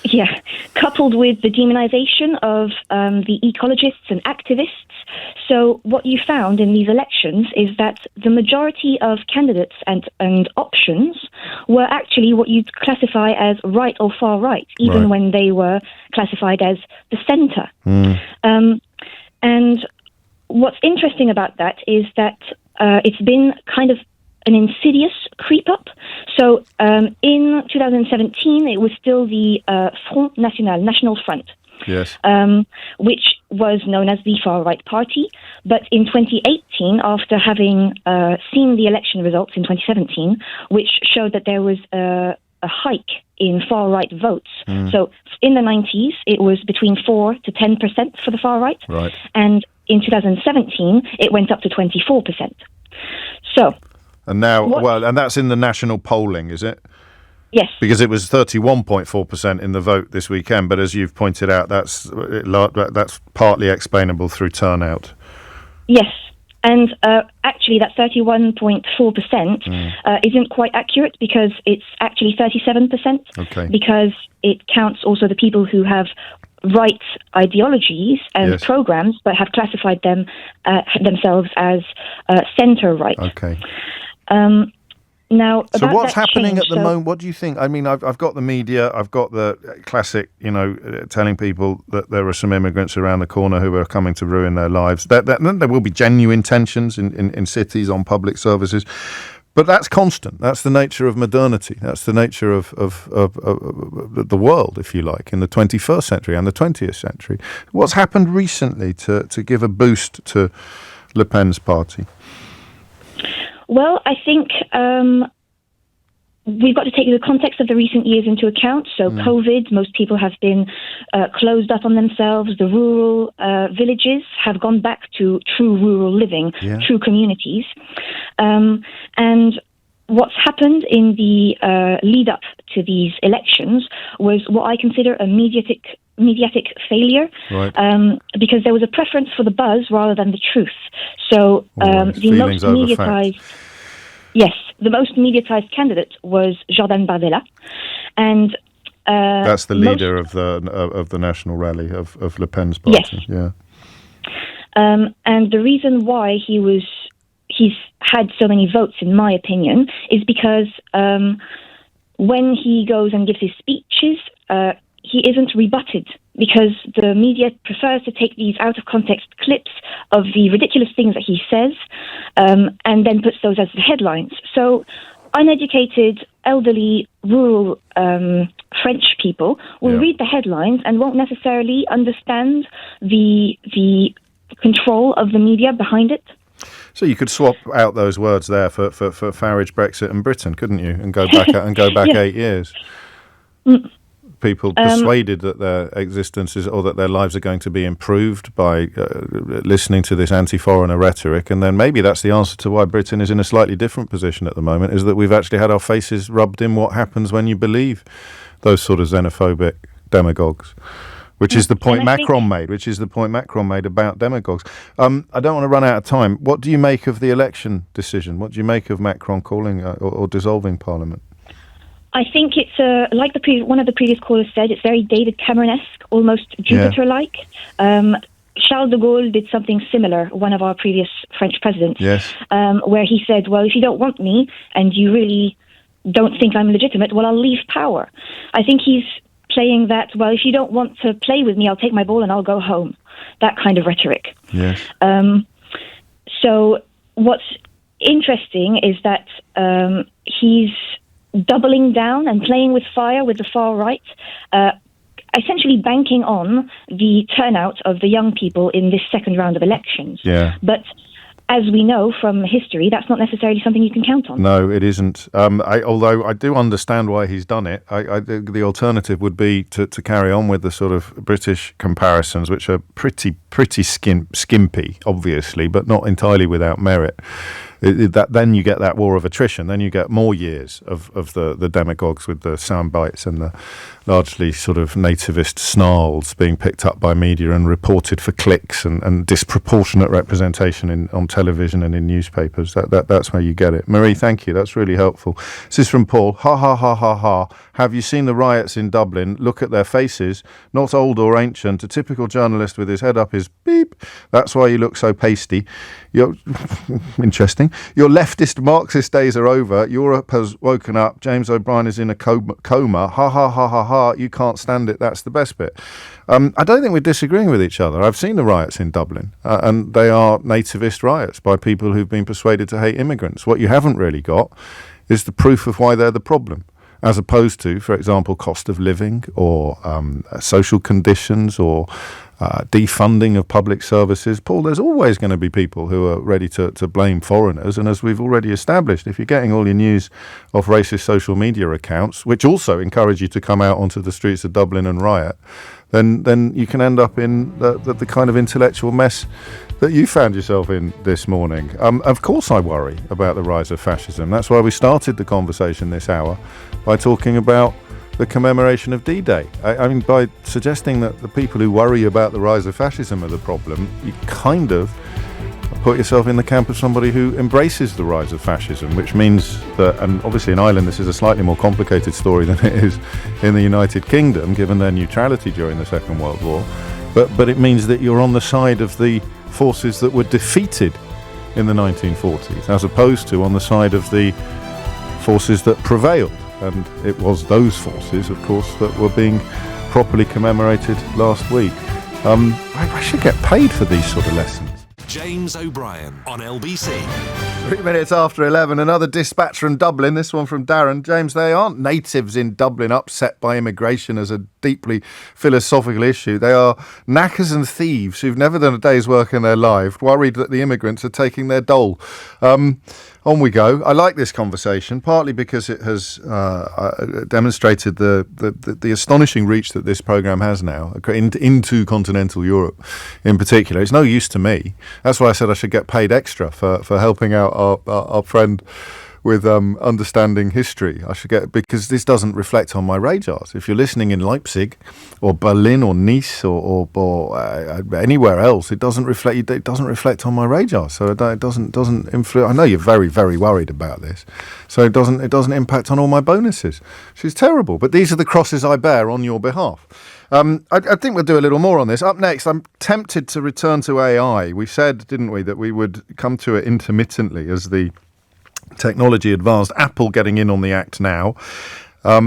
Yeah, coupled with the demonization of the ecologists and activists. So what you found in these elections is that the majority of candidates and options were actually what you'd classify as right or far right, even when they were classified as the centre. And what's interesting about that is that it's been kind of an insidious creep up. So in 2017, it was still the Front National, National Front, yes, which was known as the far-right party. But in 2018, after having seen the election results in 2017, which showed that there was a hike in far-right votes. So in the 90s, it was between 4 to 10% for the far-right. Right. And in 2017, it went up to 24%. So... And now, and that's in the national polling, is it? Yes. Because it was 31.4% in the vote this weekend, but as you've pointed out, that's partly explainable through turnout. Yes, and actually that 31.4% isn't quite accurate because it's actually 37%. Okay. Because it counts also the people who have right ideologies and programs, but have classified them themselves as centre-right. Okay. Now, so what's happening at the moment? What do you think? I mean, I've got the media, I've got the classic, telling people that there are some immigrants around the corner who are coming to ruin their lives. There will be genuine tensions in cities on public services. But that's constant. That's the nature of modernity. That's the nature of the world, if you like, in the 21st century and the 20th century. What's happened recently to give a boost to Le Pen's party? Well, I think we've got to take the context of the recent years into account. So COVID, most people have been closed up on themselves. The rural villages have gone back to true rural living, true communities. And what's happened in the lead up to these elections was what I consider a mediatic failure, because there was a preference for the buzz rather than the truth. So the most mediatized candidate was Jordan Bardella, and that's the leader of the national rally of Le Pen's party. Yes. And the reason why he's had so many votes, in my opinion, is because when he goes and gives his speeches, he isn't rebutted, because the media prefers to take these out-of-context clips of the ridiculous things that he says and then puts those as the headlines. So uneducated, elderly, rural French people will read the headlines and won't necessarily understand the control of the media behind it. So you could swap out those words there for Farage, Brexit and Britain, couldn't you? And go back 8 years. People persuaded that their existences or that their lives are going to be improved by listening to this anti-foreigner rhetoric, and then maybe that's the answer to why Britain is in a slightly different position at the moment, is that we've actually had our faces rubbed in what happens when you believe those sort of xenophobic demagogues. Which is the point Macron made about demagogues. I don't want to run out of time. What do you make of the election decision? What do you make of Macron calling or dissolving Parliament? I think it's like one of the previous callers said, it's very David Cameron-esque, almost Jupiter-like. Charles de Gaulle did something similar, one of our previous French presidents, where he said, well, if you don't want me and you really don't think I'm legitimate, well, I'll leave power. I think he's playing that, well, if you don't want to play with me, I'll take my ball and I'll go home. That kind of rhetoric. Yes. So what's interesting is that he's doubling down and playing with fire with the far right, essentially banking on the turnout of the young people in this second round of elections. Yeah. But as we know from history, that's not necessarily something you can count on. No, it isn't. Although I do understand why he's done it. The alternative would be to carry on with the sort of British comparisons, which are pretty skimpy, obviously, but not entirely without merit. Then you get that war of attrition. Then you get more years of the demagogues with the sound bites and the largely sort of nativist snarls being picked up by media and reported for clicks and disproportionate representation on television and in newspapers. That's where you get it. Marie, thank you. That's really helpful. This is from Paul. Ha, ha, ha, ha, ha. Have you seen the riots in Dublin? Look at their faces. Not old or ancient. A typical journalist with his head up is beep. That's why you look so pasty. You're interesting. Your leftist Marxist days are over. Europe has woken up. James O'Brien is in a coma. Ha, ha, ha, ha, ha. You can't stand it. That's the best bit. I don't think we're disagreeing with each other. I've seen the riots in Dublin, and they are nativist riots by people who've been persuaded to hate immigrants. What you haven't really got is the proof of why they're the problem, as opposed to, for example, cost of living or social conditions or defunding of public services. Paul, there's always going to be people who are ready to blame foreigners, and as we've already established, if you're getting all your news off racist social media accounts, which also encourage you to come out onto the streets of Dublin and riot, then you can end up in the kind of intellectual mess that you found yourself in this morning. Of course I worry about the rise of fascism. That's why we started the conversation this hour by talking about the commemoration of D-Day. I mean, by suggesting that the people who worry about the rise of fascism are the problem, you kind of put yourself in the camp of somebody who embraces the rise of fascism, which means that, and obviously in Ireland this is a slightly more complicated story than it is in the United Kingdom, given their neutrality during the Second World War, but it means that you're on the side of the forces that were defeated in the 1940s, as opposed to on the side of the forces that prevailed. And it was those forces, of course, that were being properly commemorated last week. I should get paid for these sort of lessons. James O'Brien on LBC. 3 minutes after 11, another dispatch from Dublin, this one from Darren. James, they aren't natives in Dublin upset by immigration as a deeply philosophical issue. They are knackers and thieves who've never done a day's work in their life, worried that the immigrants are taking their dole. On we go. I like this conversation, partly because it has demonstrated the astonishing reach that this programme has now into continental Europe in particular. It's no use to me. That's why I said I should get paid extra for helping out our friend with understanding history. I should get, because this doesn't reflect on my radars. If you're listening in Leipzig or Berlin or Nice or anywhere else, it doesn't reflect. It doesn't reflect on my radar. So it doesn't influence. I know you're very, very worried about this. So it doesn't impact on all my bonuses. She's terrible. But these are the crosses I bear on your behalf. I think we'll do a little more on this. Up next, I'm tempted to return to AI. We said, didn't we, that we would come to it intermittently as the technology advanced. Apple getting in on the act now. A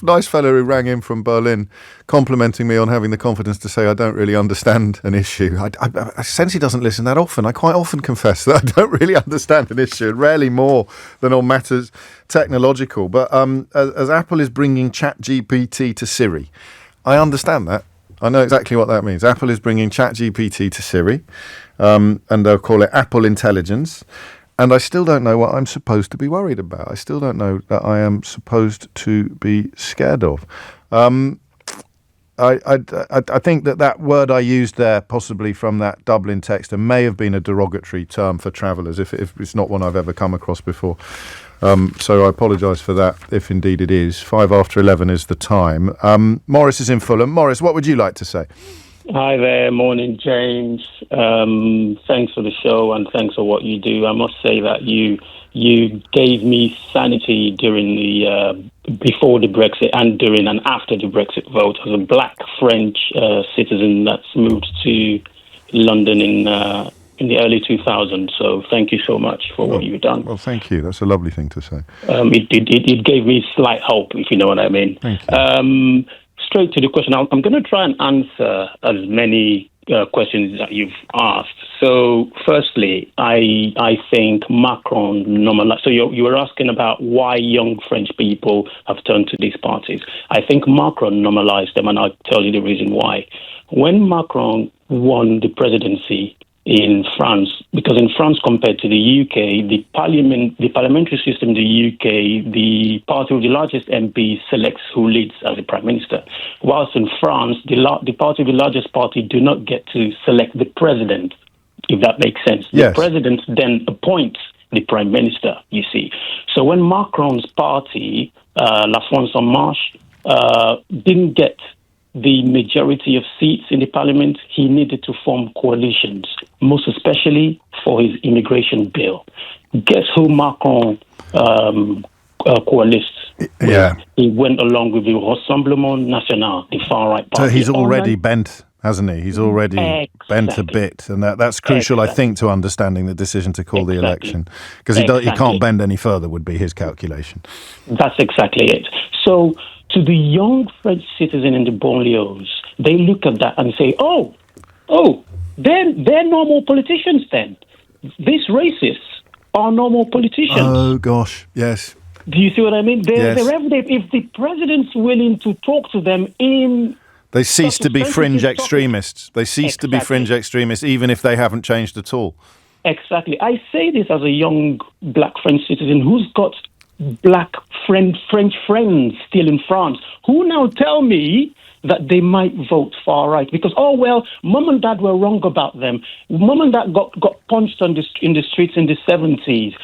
nice fellow who rang in from Berlin complimenting me on having the confidence to say I don't really understand an issue. I sense he doesn't listen that often. I quite often confess that I don't really understand an issue, and rarely more than on matters technological. But as Apple is bringing ChatGPT to Siri, I understand that. I know exactly what that means. Apple is bringing ChatGPT to Siri, and they'll call it Apple Intelligence. And I still don't know what I'm supposed to be worried about. I still don't know that I am supposed to be scared of. I think that word I used there, possibly from that Dublin texter, may have been a derogatory term for travellers, if it's not one I've ever come across before. So I apologise for that, if indeed it is. 5 after 11 is the time. Morris is in Fulham. Morris, what would you like to say? Hi there, morning, James. Thanks for the show and thanks for what you do. I must say that you gave me sanity during the before the Brexit and during and after the Brexit vote as a black French citizen that's moved to London in the early 2000s. So thank you so much for what you've done. Well, thank you. That's a lovely thing to say. It gave me slight hope, if you know what I mean. Thank you. Straight to the question. I'm going to try and answer as many questions that you've asked. So, firstly, I think Macron normalized. So you were asking about why young French people have turned to these parties. I think Macron normalized them, and I'll tell you the reason why. When Macron won the presidency in France, because in France compared to the UK, the parliamentary system in the UK, the party with the largest MP selects who leads as a prime minister. Whilst in France, the party with the largest party do not get to select the president, if that makes sense. Yes. The president then appoints the prime minister, you see. So when Macron's party, La France en Marche, didn't get the majority of seats in the parliament, he needed to form coalitions, most especially for his immigration bill. Guess who Macron coalesced with? Yeah. He went along with the Rassemblement National, the far-right party. So he's already bent, hasn't he? He's already bent a bit. And that's crucial, I think, to understanding the decision to call the election. Because he can't bend any further, would be his calculation. That's exactly it. So to the young French citizen in the banlieues, they look at that and say, oh, they're normal politicians then. These racists are normal politicians. Oh, gosh, yes. Do you see what I mean? Yes. If the president's willing to talk to them in... They cease to be fringe extremists. They cease to be fringe extremists, even if they haven't changed at all. Exactly. I say this as a young black French citizen who's got black French friends still in France, who now tell me that they might vote far right because, mum and dad were wrong about them. Mum and dad got punched in the streets in the 70s.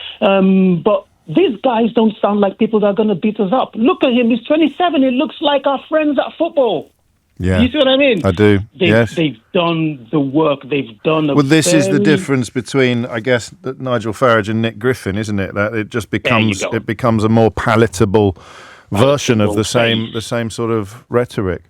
But these guys don't sound like people that are going to beat us up. Look at him. He's 27. He looks like our friends at football. Yeah. You see what I mean? I do, yes. They've done the work. They've done this is the difference between, I guess, Nigel Farage and Nick Griffin, isn't it? That it just becomes a more palatable version of the same sort of rhetoric.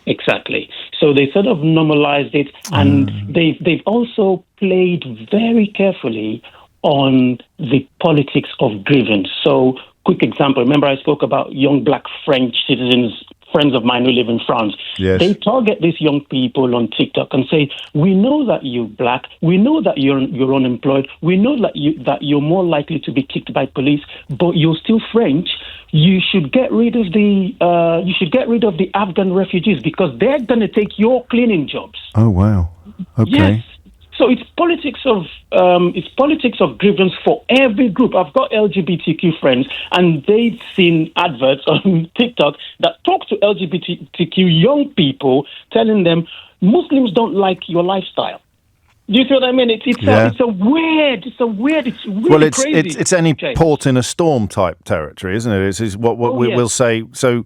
Exactly. So they sort of normalized it, and they've also played very carefully on the politics of grievance. So, quick example. Remember I spoke about young black French citizens friends of mine who live in France. Yes. They target these young people on TikTok and say, we know that you're black, we know that you're unemployed, we know that you're more likely to be kicked by police, but you're still French. You should get rid of the Afghan refugees because they're going to take your cleaning jobs. Oh wow. Okay. Yes. So it's politics of grievance for every group. I've got LGBTQ friends, and they've seen adverts on TikTok that talk to LGBTQ young people, telling them Muslims don't like your lifestyle. Do you see what I mean? It's really crazy. It's any port in a storm type territory, isn't it? It's what we'll say. So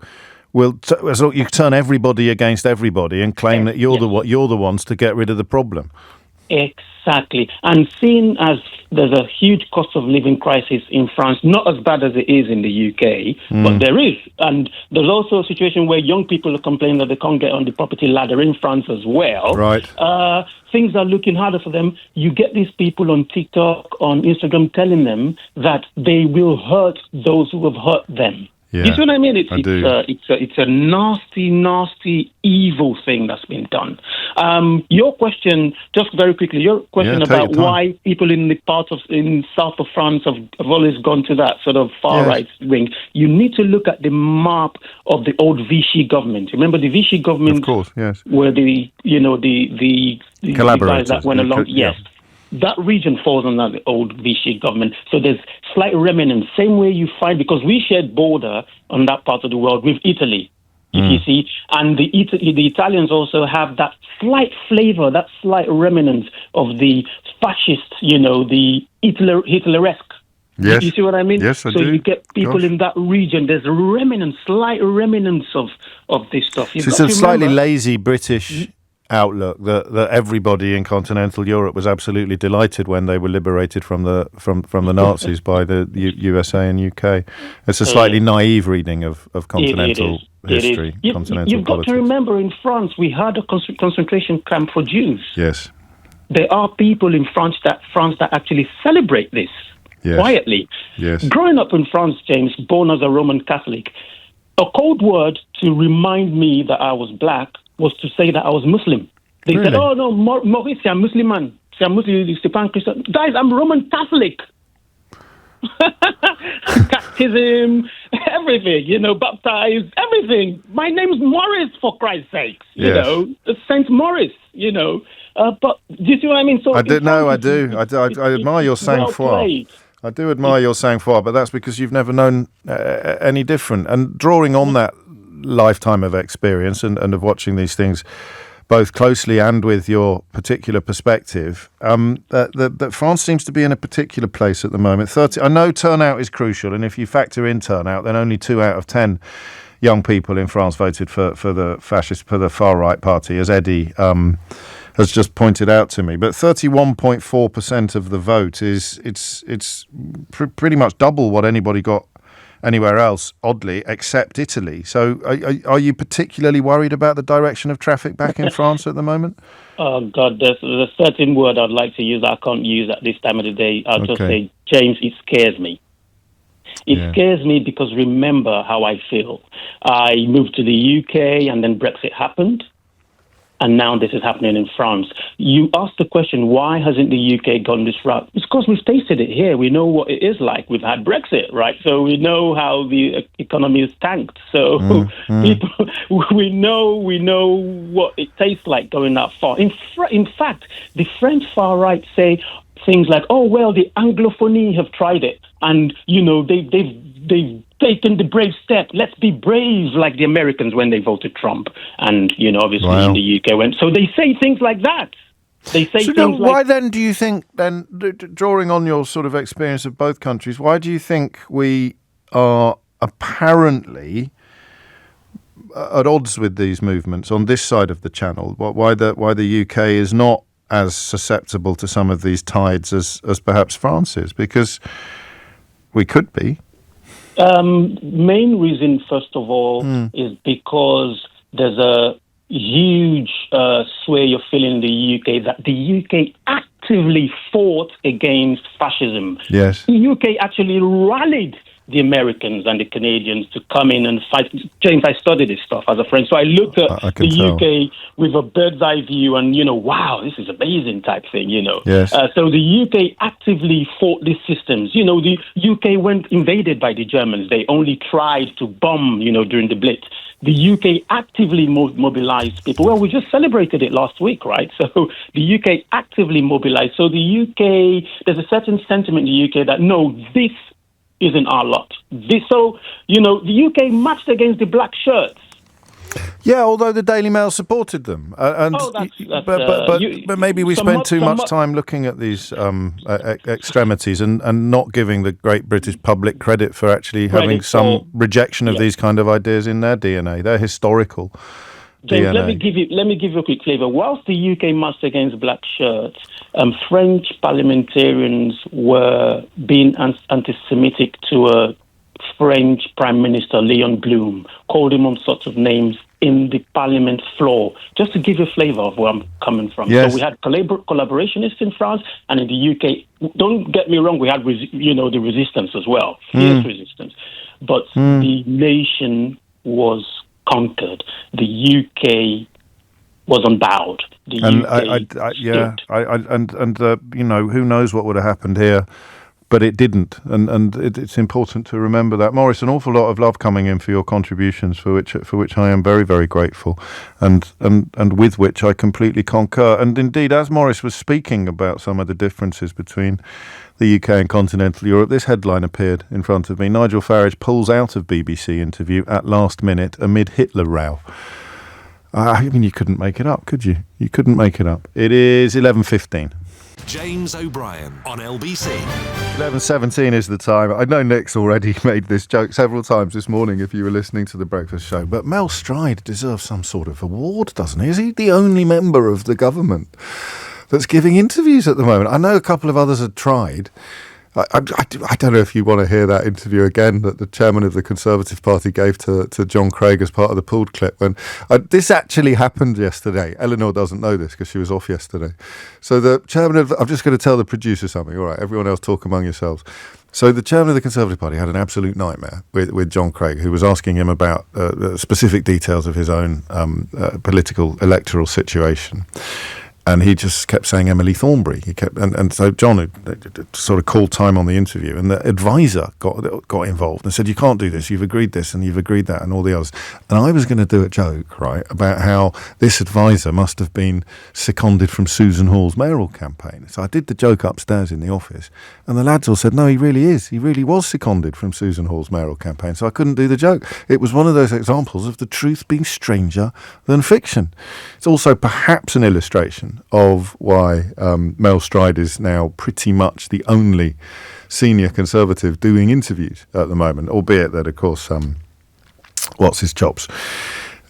you turn everybody against everybody and claim that you're the ones to get rid of the problem. Exactly. And seeing as there's a huge cost of living crisis in France, not as bad as it is in the UK, but there is. And there's also a situation where young people are complaining that they can't get on the property ladder in France as well. Right. Things are looking harder for them. You get these people on TikTok, on Instagram, telling them that they will hurt those who have hurt them. Yeah, you see what I mean? It's a nasty, evil thing that's been done. Your question, just very quickly, about why people in south of France have always gone to that sort of far right wing. You need to look at the map of the old Vichy government. Remember the Vichy government? Of course, yes. Where the collaborators guys that went along, yes. That region falls under the old Vichy government. So there's slight remnants, same way you find, because we shared border on that part of the world with Italy, if you see. And the Italians also have that slight flavor, that slight remnants of the fascist, the Hitleresque. Yes. You see what I mean? Yes, I do. So you get people in that region. There's slight remnants of this stuff. So it's a slightly lazy British outlook that everybody in continental Europe was absolutely delighted when they were liberated from the Nazis by the USA and UK. It's a slightly naive reading of continental history, continental You've got politics. to remember, in France, we had a concentration camp for Jews. Yes. There are people in France that actually celebrate this quietly. Yes. Growing up in France, James, born as a Roman Catholic, a code word to remind me that I was black was to say that I was Muslim. They said, oh no, Maurice, c'est un musulman. C'est un Muslim, c'est pas un Christian. Guys, I'm Roman Catholic. Baptism, everything, baptized, everything. My name's Maurice, for Christ's sakes, Saint Maurice, but do you see what I mean? So I do. I admire your sang-froid. I do admire your sang-froid, but that's because you've never known any different. And drawing on that lifetime of experience and of watching these things both closely and with your particular perspective, that France seems to be in a particular place at the moment. I know turnout is crucial, and if you factor in turnout, then only 2 out of 10 young people in France voted for the far right party, as Eddie has just pointed out to me. But 31.4% of the vote it's pretty much double what anybody got anywhere else, oddly, except Italy. So are you particularly worried about the direction of traffic back in France at the moment? Oh, God, there's a certain word I'd like to use I can't use at this time of the day. I'll just say, James, it scares me. It scares me because remember how I feel. I moved to the UK and then Brexit happened. And now this is happening in France. You asked the question, why hasn't the UK gone this route? It's because we've tasted it here. We know what it is like. We've had Brexit, right? So we know how the economy is tanked. So people, we know what it tastes like going that far. In fact, the French far right say things like, oh, well, the Anglophonie have tried it. And, they've taken the brave step. Let's be brave like the Americans when they voted Trump. And, obviously in the UK went. So they say things like that. They say things like... Why then do you think, drawing on your sort of experience of both countries, why do you think we are apparently at odds with these movements on this side of the channel? Why the UK is not as susceptible to some of these tides as perhaps France is? Because we could be. Main reason, first of all, is because there's a huge sway you're feeling in the UK that the UK actively fought against fascism. Yes. The UK actually rallied the Americans and the Canadians to come in and fight. James, I studied this stuff as a friend, so I looked at the UK with a bird's eye view and, wow, this is amazing type thing, Yes. So the UK actively fought these systems. The UK went invaded by the Germans. They only tried to bomb, during the Blitz. The UK actively mobilized people. Well, we just celebrated it last week, right? So the UK actively mobilized. So the UK, there's a certain sentiment in the UK that, no, this isn't our lot. The UK marched against the black shirts. Yeah, although the Daily Mail supported them, but maybe we spent too much time looking at these extremities and not giving the great British public credit for actually having some rejection of these kind of ideas in their DNA. They're historical. James, DNA. let me give you a quick flavour. Whilst the UK marched against black shirts, French parliamentarians were being anti-Semitic to a French Prime Minister, Leon Blum, called him all sorts of names in the Parliament floor, just to give you a flavour of where I'm coming from. Yes. So we had collaborationists in France, and in the UK, don't get me wrong, we had the resistance as well, fierce resistance. But the nation was conquered. The UK was unbowed. Who knows what would have happened here. But it didn't, and it's important to remember that. Maurice, an awful lot of love coming in for your contributions, for which I am very, very grateful, and with which I completely concur. And indeed, as Maurice was speaking about some of the differences between the UK and continental Europe, this headline appeared in front of me. Nigel Farage pulls out of BBC interview at last minute amid Hitler row. I mean, you couldn't make it up, could you? You couldn't make it up. It is 11:15. James O'Brien on LBC. 11:17 is the time. I know Nick's already made this joke several times this morning if you were listening to the breakfast show, but Mel Stride deserves some sort of award, doesn't he? Is he the only member of the government that's giving interviews at the moment? I know a couple of others had tried. I don't know if you want to hear that interview again that the chairman of the Conservative Party gave to John Craig as part of the pulled clip. When this actually happened yesterday. Eleanor doesn't know this because she was off yesterday. So the chairman of... I'm just going to tell the producer something. All right, everyone else talk among yourselves. So the chairman of the Conservative Party had an absolute nightmare with John Craig, who was asking him about specific details of his own political electoral situation. And he just kept saying Emily Thornberry. He kept, and so John sort of called time on the interview, and the advisor got involved and said, "You can't do this. You've agreed this, and you've agreed that, and all the others." And I was going to do a joke, right, about how this advisor must have been seconded from Susan Hall's mayoral campaign. So I did the joke upstairs in the office, and the lads all said, "No, he really is. He really was seconded from Susan Hall's mayoral campaign." So I couldn't do the joke. It was one of those examples of the truth being stranger than fiction. It's also perhaps an illustration of why Mel Stride is now pretty much the only senior Conservative doing interviews at the moment, albeit that, of course, what's his chops?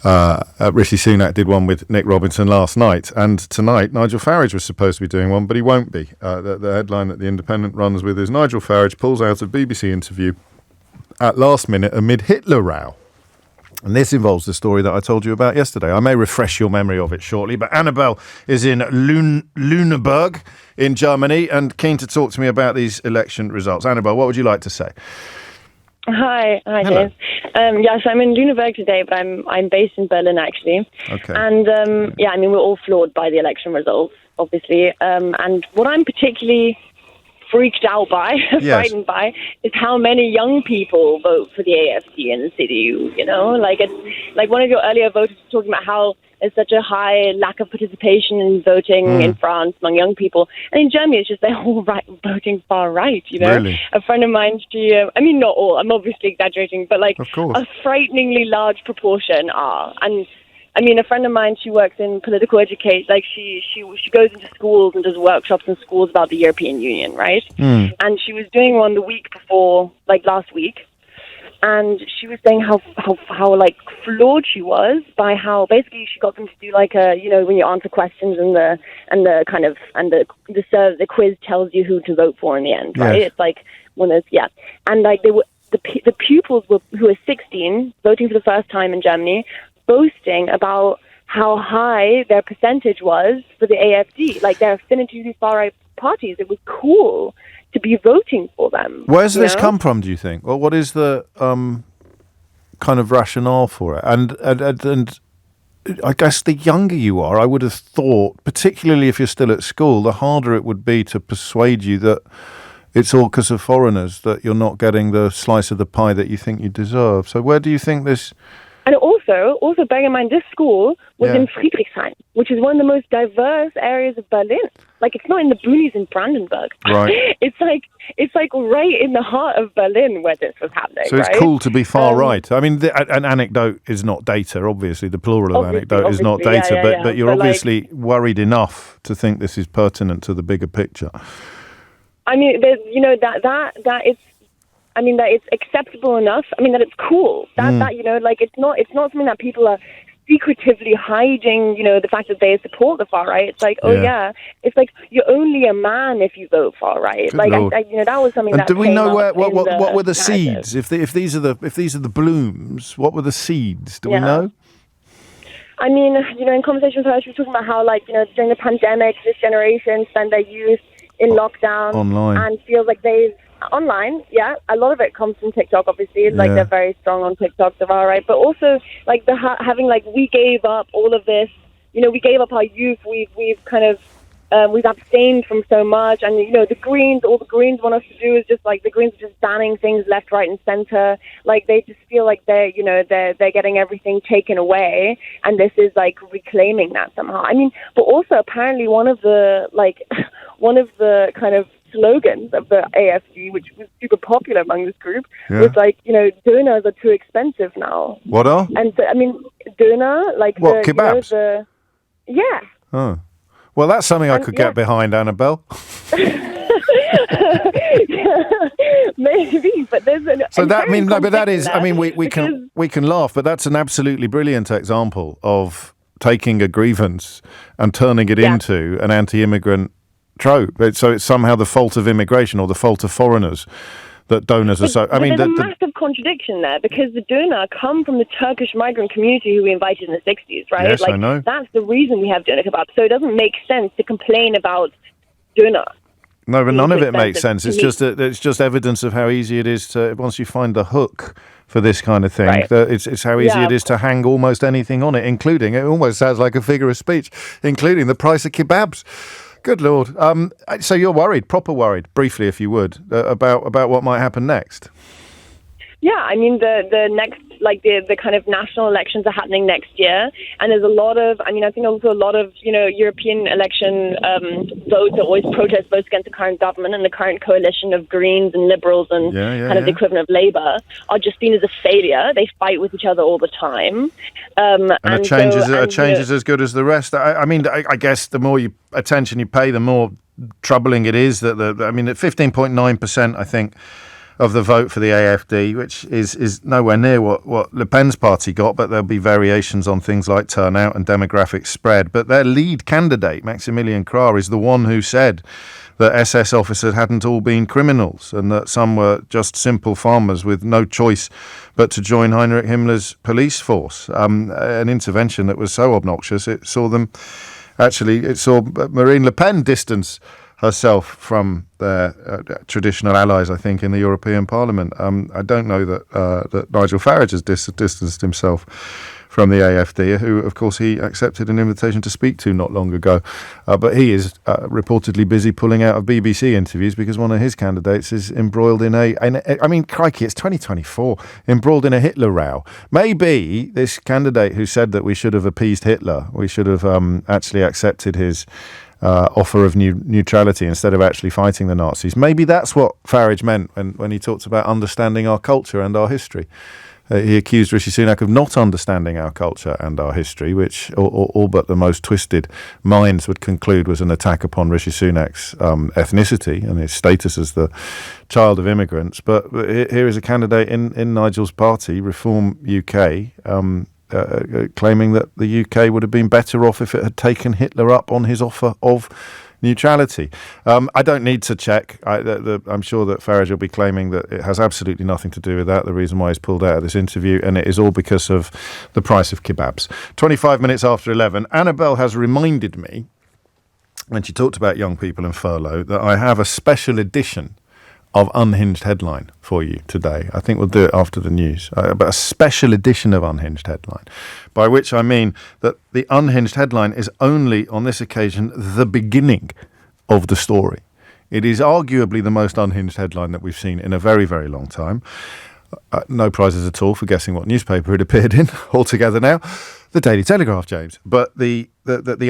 Rishi Sunak did one with Nick Robinson last night, and tonight Nigel Farage was supposed to be doing one, but he won't be. The headline that The Independent runs with is Nigel Farage pulls out of BBC interview at last minute amid Hitler row. And this involves the story that I told you about yesterday. I may refresh your memory of it shortly, but Annabelle is in Lüneburg in Germany and keen to talk to me about these election results. Annabelle, what would you like to say? Hi, Hello. James. Yes, I'm in Lüneburg today, but I'm based in Berlin actually. Okay. And we're all floored by the election results, obviously. And what I'm particularly freaked out by, frightened by, is how many young people vote for the AFD in the CDU, it's like one of your earlier voters was talking about how there's such a high lack of participation in voting in France among young people. And in Germany, it's just they're all voting far right, Really? A friend of mine, not all, I'm obviously exaggerating, but of course, a frighteningly large proportion are. And a friend of mine, she works in political education. Like she goes into schools and does workshops in schools about the European Union, right? And she was doing one the week before, like last week, and she was saying how floored she was by how basically she got them to do like when you answer questions and the quiz tells you who to vote for in the end, right? Yes. It's like one of those, and like they were the pupils who were 16 voting for the first time in Germany, boasting about how high their percentage was for the AFD, like their affinity to far-right parties. It was cool to be voting for them. Where's this come from, do you think? Well, what is the kind of rationale for it? And I guess the younger you are, I would have thought, particularly if you're still at school, the harder it would be to persuade you that it's all because of foreigners, that you're not getting the slice of the pie that you think you deserve. So where do you think this... And also bear in mind, this school was in Friedrichshain, which is one of the most diverse areas of Berlin. Like, it's not in the boonies in Brandenburg. Right. It's like right in the heart of Berlin where this was happening. So it's cool to be far right. I mean, an anecdote is not data, obviously. The plural of anecdote is not data, but you're obviously worried enough to think this is pertinent to the bigger picture. I mean, that it's... I mean, that it's acceptable enough. I mean, that it's cool. That it's not something that people are secretively hiding, the fact that they support the far right. It's like, it's like you're only a man if you vote far right. Good Lord. That was something. And that do we know what were the narrative. seeds? If these are the blooms, what were the seeds? Do we know? I mean, in conversations with her, she was talking about how, during the pandemic, this generation spent their youth in lockdown online and feels like they've online, a lot of it comes from TikTok, obviously. They're very strong on TikTok, the far right, but also having we gave up all of this, we gave up our youth, we've kind of we've abstained from so much, and all the Greens want us to do is just the Greens are just banning things left, right, and center. They just feel like they're getting everything taken away, and this is reclaiming that somehow. I mean, but also apparently one of the kind of slogans of the AFD, which was super popular among this group, was donors are too expensive now. What are? And so, I mean, doner, kebabs? Oh. Well, that's something I could get behind, Annabelle. Maybe, but there's an... So that is, I mean, we can laugh, but that's an absolutely brilliant example of taking a grievance and turning it into an anti-immigrant trope. So it's somehow the fault of immigration or the fault of foreigners that donors are so... there's a massive contradiction there, because the donor come from the Turkish migrant community who we invited in the 60s, right? Yes, I know. That's the reason we have doner kebab. So it doesn't make sense to complain about doner. No, but none of it makes sense. It's just evidence of how easy it is to, once you find the hook for this kind of thing, it's how easy it is to hang almost anything on it, including, it almost sounds like a figure of speech, including the price of kebabs. Good Lord. So you're worried, proper worried, briefly if you would, about what might happen next. Yeah, I mean, the next, the kind of national elections are happening next year, and there's a lot of, I think also a lot of, European election votes are always protest votes against the current government, and the current coalition of Greens and Liberals and kind of the equivalent of Labour are just seen as a failure. They fight with each other all the time. And a change is as good as the rest. I guess the more attention you pay, the more troubling it is that at 15.9%, I think, of the vote for the AFD, which is nowhere near what Le Pen's party got, but there'll be variations on things like turnout and demographic spread. But their lead candidate, Maximilian Krah, is the one who said that SS officers hadn't all been criminals and that some were just simple farmers with no choice but to join Heinrich Himmler's police force. An intervention that was so obnoxious, it saw Marine Le Pen distance herself from their traditional allies, I think, in the European Parliament. I don't know that Nigel Farage has distanced himself from the AFD, who, of course, he accepted an invitation to speak to not long ago. But he is reportedly busy pulling out of BBC interviews because one of his candidates is embroiled in crikey, it's 2024, embroiled in a Hitler row. Maybe this candidate who said that we should have appeased Hitler, we should have actually accepted his offer of neutrality instead of actually fighting the Nazis. Maybe that's what Farage meant when he talks about understanding our culture and our history. He accused Rishi Sunak of not understanding our culture and our history, which all but the most twisted minds would conclude was an attack upon Rishi Sunak's ethnicity and his status as the child of immigrants. But here is a candidate in Nigel's party, Reform UK, claiming that the UK would have been better off if it had taken Hitler up on his offer of neutrality. I don't need to check. I'm sure that Farage will be claiming that it has absolutely nothing to do with that, the reason why he's pulled out of this interview, and it is all because of the price of kebabs. 25 minutes after 11, Annabelle has reminded me, when she talked about young people and furlough, that I have a special edition of Unhinged headline for you today. I think we'll do it after the news, but a special edition of Unhinged headline, by which I mean that the Unhinged headline is only, on this occasion, the beginning of the story. It is arguably the most unhinged headline that we've seen in a very, very long time. No prizes at all for guessing what newspaper it appeared in altogether now. The Daily Telegraph, James. But the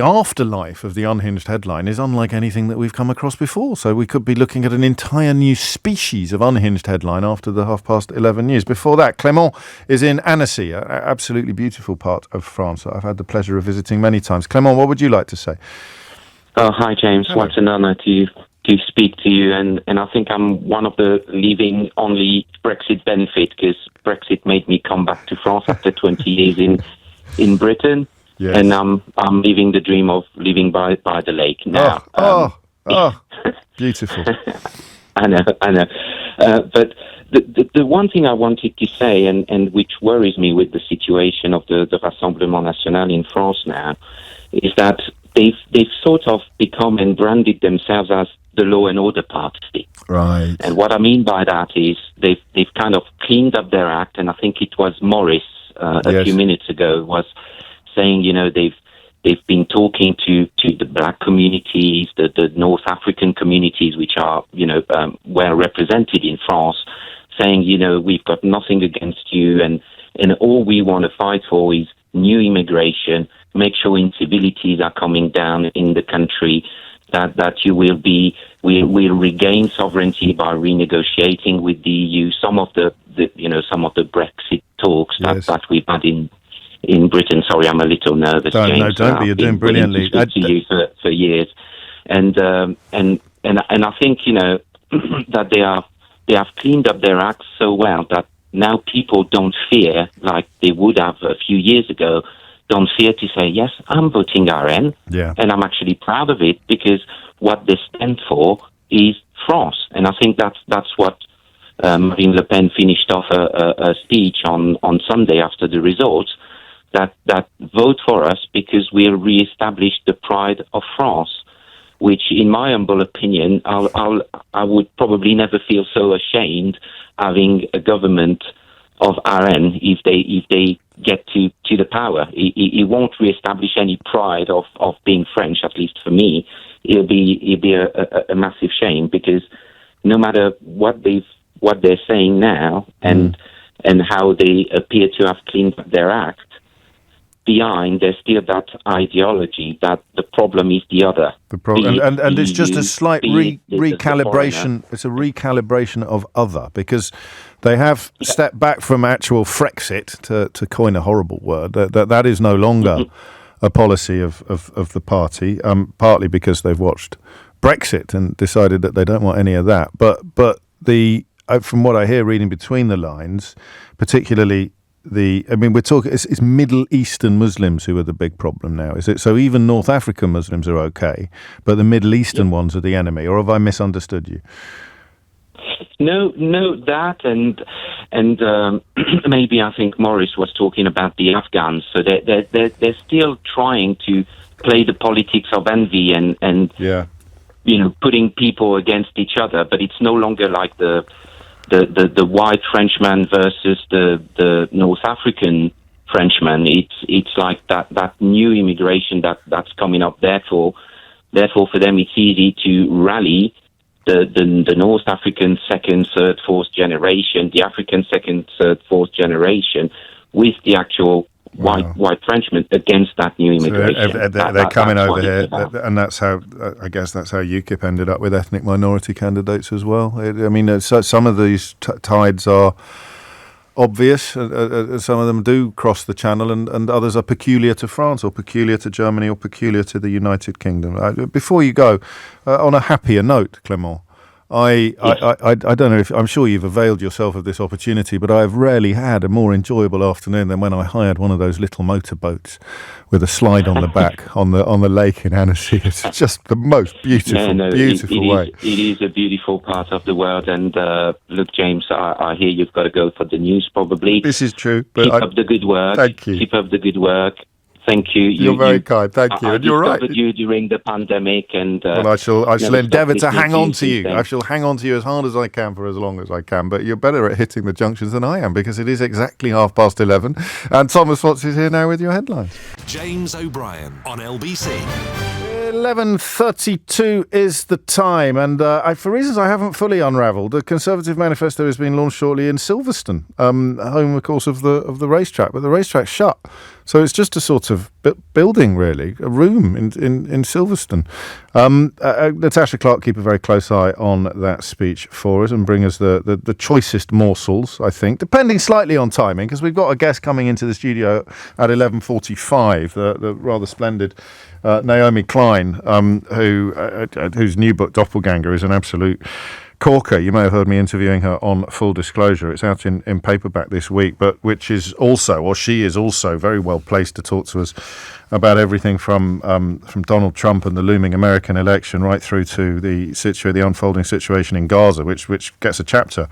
afterlife of the unhinged headline is unlike anything that we've come across before. So we could be looking at an entire new species of unhinged headline after the 11:30 news. Before that, Clément is in Annecy, an absolutely beautiful part of France that I've had the pleasure of visiting many times. Clément, what would you like to say? Oh, hi, James. Hello. What an honour to speak to you. And I think I'm one of the living only Brexit benefit, because Brexit made me come back to France after 20 years in Britain. Yes. And I'm living the dream of living by the lake now. Beautiful. I know. But the one thing I wanted to say, and which worries me with the situation of the Rassemblement National in France now, is that they've sort of become and branded themselves as the law and order party. Right. And what I mean by that is they've kind of cleaned up their act, and I think it was Morris a few minutes ago was saying, they've been talking to the black communities, the North African communities, which are, well represented in France, saying, we've got nothing against you, and all we want to fight for is new immigration, make sure incivilities are coming down in the country, that you will regain sovereignty by renegotiating with the EU some of the Brexit talks that we've had in Britain. Sorry, I'm a little nervous, James. No, don't be. You're doing brilliantly. To you for years, and I think that they have cleaned up their acts so well that now people don't fear, like they would have a few years ago, don't fear to say, yes, I'm voting RN, and I'm actually proud of it, because what they stand for is France. And I think that's what Marine Le Pen finished off a speech on Sunday after the results, that vote for us because we'll re-establish the pride of France, which, in my humble opinion, I would probably never feel so ashamed having a government of RN if they get to the power. It won't re-establish any pride of being French, at least for me. It'll be a massive shame, because no matter what they're saying now and how they appear to have cleaned up their act, behind there's still that ideology that the problem is the other. The problem, and it's just a slight recalibration. It's a recalibration of other, because they have stepped back from actual Frexit, to coin a horrible word. That is no longer a policy of the party. Partly because they've watched Brexit and decided that they don't want any of that. But from what I hear, reading between the lines, particularly. We're talking. It's Middle Eastern Muslims who are the big problem now. Is it? So even North African Muslims are okay, but the Middle Eastern ones are the enemy. Or have I misunderstood you? No, that and maybe I think Morris was talking about the Afghans. So they're still trying to play the politics of envy and putting people against each other. But it's no longer like the white Frenchman versus the North African Frenchman. It's like that new immigration that's coming up. Therefore for them it's easy to rally the North African second, third, fourth generation, the African second, third, fourth generation, with the actual white Frenchmen against that new immigration. So they're coming over here, and that's how I guess that's how UKIP ended up with ethnic minority candidates as well. Some of these tides are obvious. Some of them do cross the channel, and others are peculiar to France, or peculiar to Germany, or peculiar to the United Kingdom. Before you go, on a happier note, Clément, I don't know if I'm sure you've availed yourself of this opportunity, but I've rarely had a more enjoyable afternoon than when I hired one of those little motorboats with a slide on the back on the lake in Annecy. It's just the most beautiful way. It is a beautiful part of the world. And look, James, I hear you've got to go for the news probably. This is true. But Keep up the good work. Thank you. Keep up the good work. Thank you. You're very kind. Thank you. And you're right. I discovered you during the pandemic, and well, I shall endeavour to hang on to you. I shall hang on to you as hard as I can for as long as I can. But you're better at hitting the junctions than I am, because it is exactly 11:30. And Thomas Watts is here now with your headlines. James O'Brien on LBC. 11:32 is the time, and for reasons I haven't fully unravelled, the Conservative Manifesto is being launched shortly in Silverstone, home, of course, of the racetrack. But the racetrack's shut, so it's just a sort of building, really, a room in Silverstone. Natasha Clark keep a very close eye on that speech for us and bring us the choicest morsels, I think, depending slightly on timing, because we've got a guest coming into the studio at 11:45, the rather splendid Naomi Klein, whose new book, Doppelganger, is an absolute corker. You may have heard me interviewing her on Full Disclosure. It's out in paperback this week, but she is also very well placed to talk to us about everything from Donald Trump and the looming American election right through to the unfolding situation in Gaza, which gets a chapter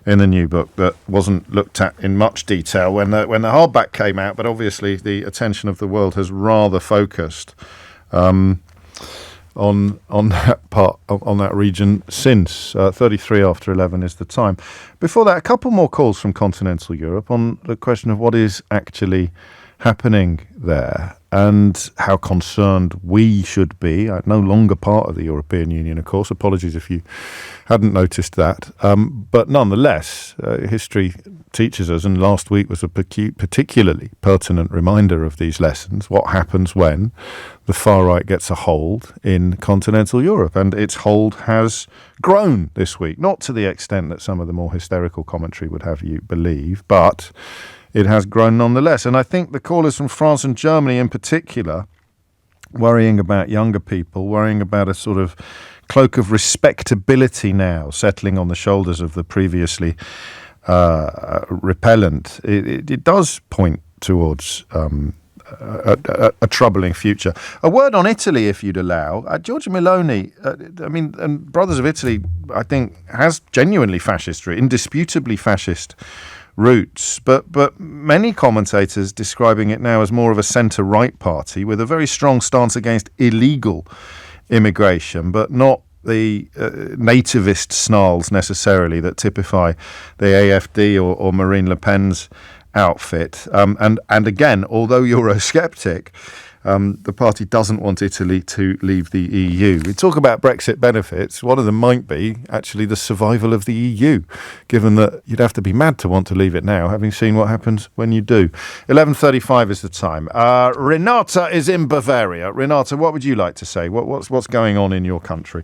in the new book that wasn't looked at in much detail when the hardback came out, but obviously the attention of the world has rather focused on that region since. 33 after 11 is the time. Before that, a couple more calls from continental Europe on the question of what is actually happening there and how concerned we should be. No longer part of the European Union, of course. Apologies if you hadn't noticed that. But nonetheless, history teaches us, and last week was a particularly pertinent reminder of these lessons, what happens when the far right gets a hold in continental Europe. And its hold has grown this week, not to the extent that some of the more hysterical commentary would have you believe, but it has grown nonetheless. And I think the callers from France and Germany in particular, worrying about younger people, worrying about a sort of cloak of respectability now settling on the shoulders of the previously repellent, it does point towards a troubling future. A word on Italy, if you'd allow. Giorgia Meloni, and Brothers of Italy, I think, has genuinely fascist, indisputably fascist roots, but many commentators describing it now as more of a centre-right party with a very strong stance against illegal immigration, but not the nativist snarls necessarily that typify the AfD or Marine Le Pen's outfit. And again, although Eurosceptic, the party doesn't want Italy to leave the EU. We talk about Brexit benefits. One of them might be actually the survival of the EU, given that you'd have to be mad to want to leave it now, having seen what happens when you do. 11:35 is the time. Renata is in Bavaria. Renata, what would you like to say? What's going on in your country?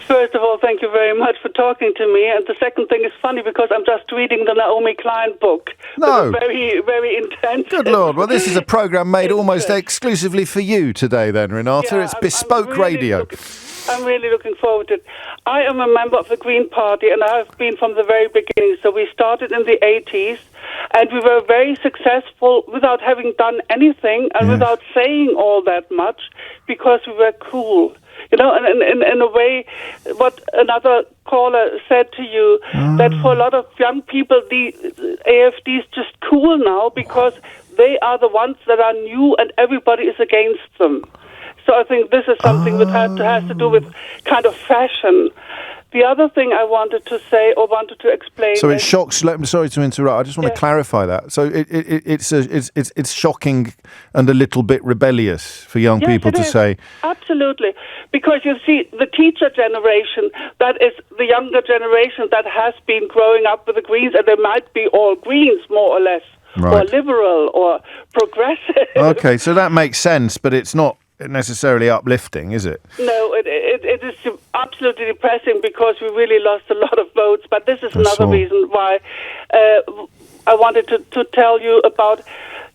First of all, thank you very much for talking to me. And the second thing is funny because I'm just reading the Naomi Klein book. No. Very, very intense. Good Lord. Well, this is a programme made almost exclusively for you today then, Renata. It's bespoke radio. I'm really looking forward to it. I am a member of the Green Party, and I have been from the very beginning. So we started in the 80s, and we were very successful without having done anything and without saying all that much because we were cool. You know, and in a way, what another caller said to you, that for a lot of young people, the AfD is just cool now because they are the ones that are new and everybody is against them. So I think this is something that has to do with kind of fashion. The other thing I wanted to say or wanted to explain. So it shocks. I'm sorry to interrupt. I just want to clarify that. So it's shocking and a little bit rebellious for young people to say. Absolutely, because you see, the teacher generation, that is the younger generation that has been growing up with the Greens, and they might be all Greens more or less, or liberal or progressive. Okay, so that makes sense, but it's not necessarily uplifting, is it? No, it is absolutely depressing because we really lost a lot of votes. But this is another reason why I wanted to tell you about.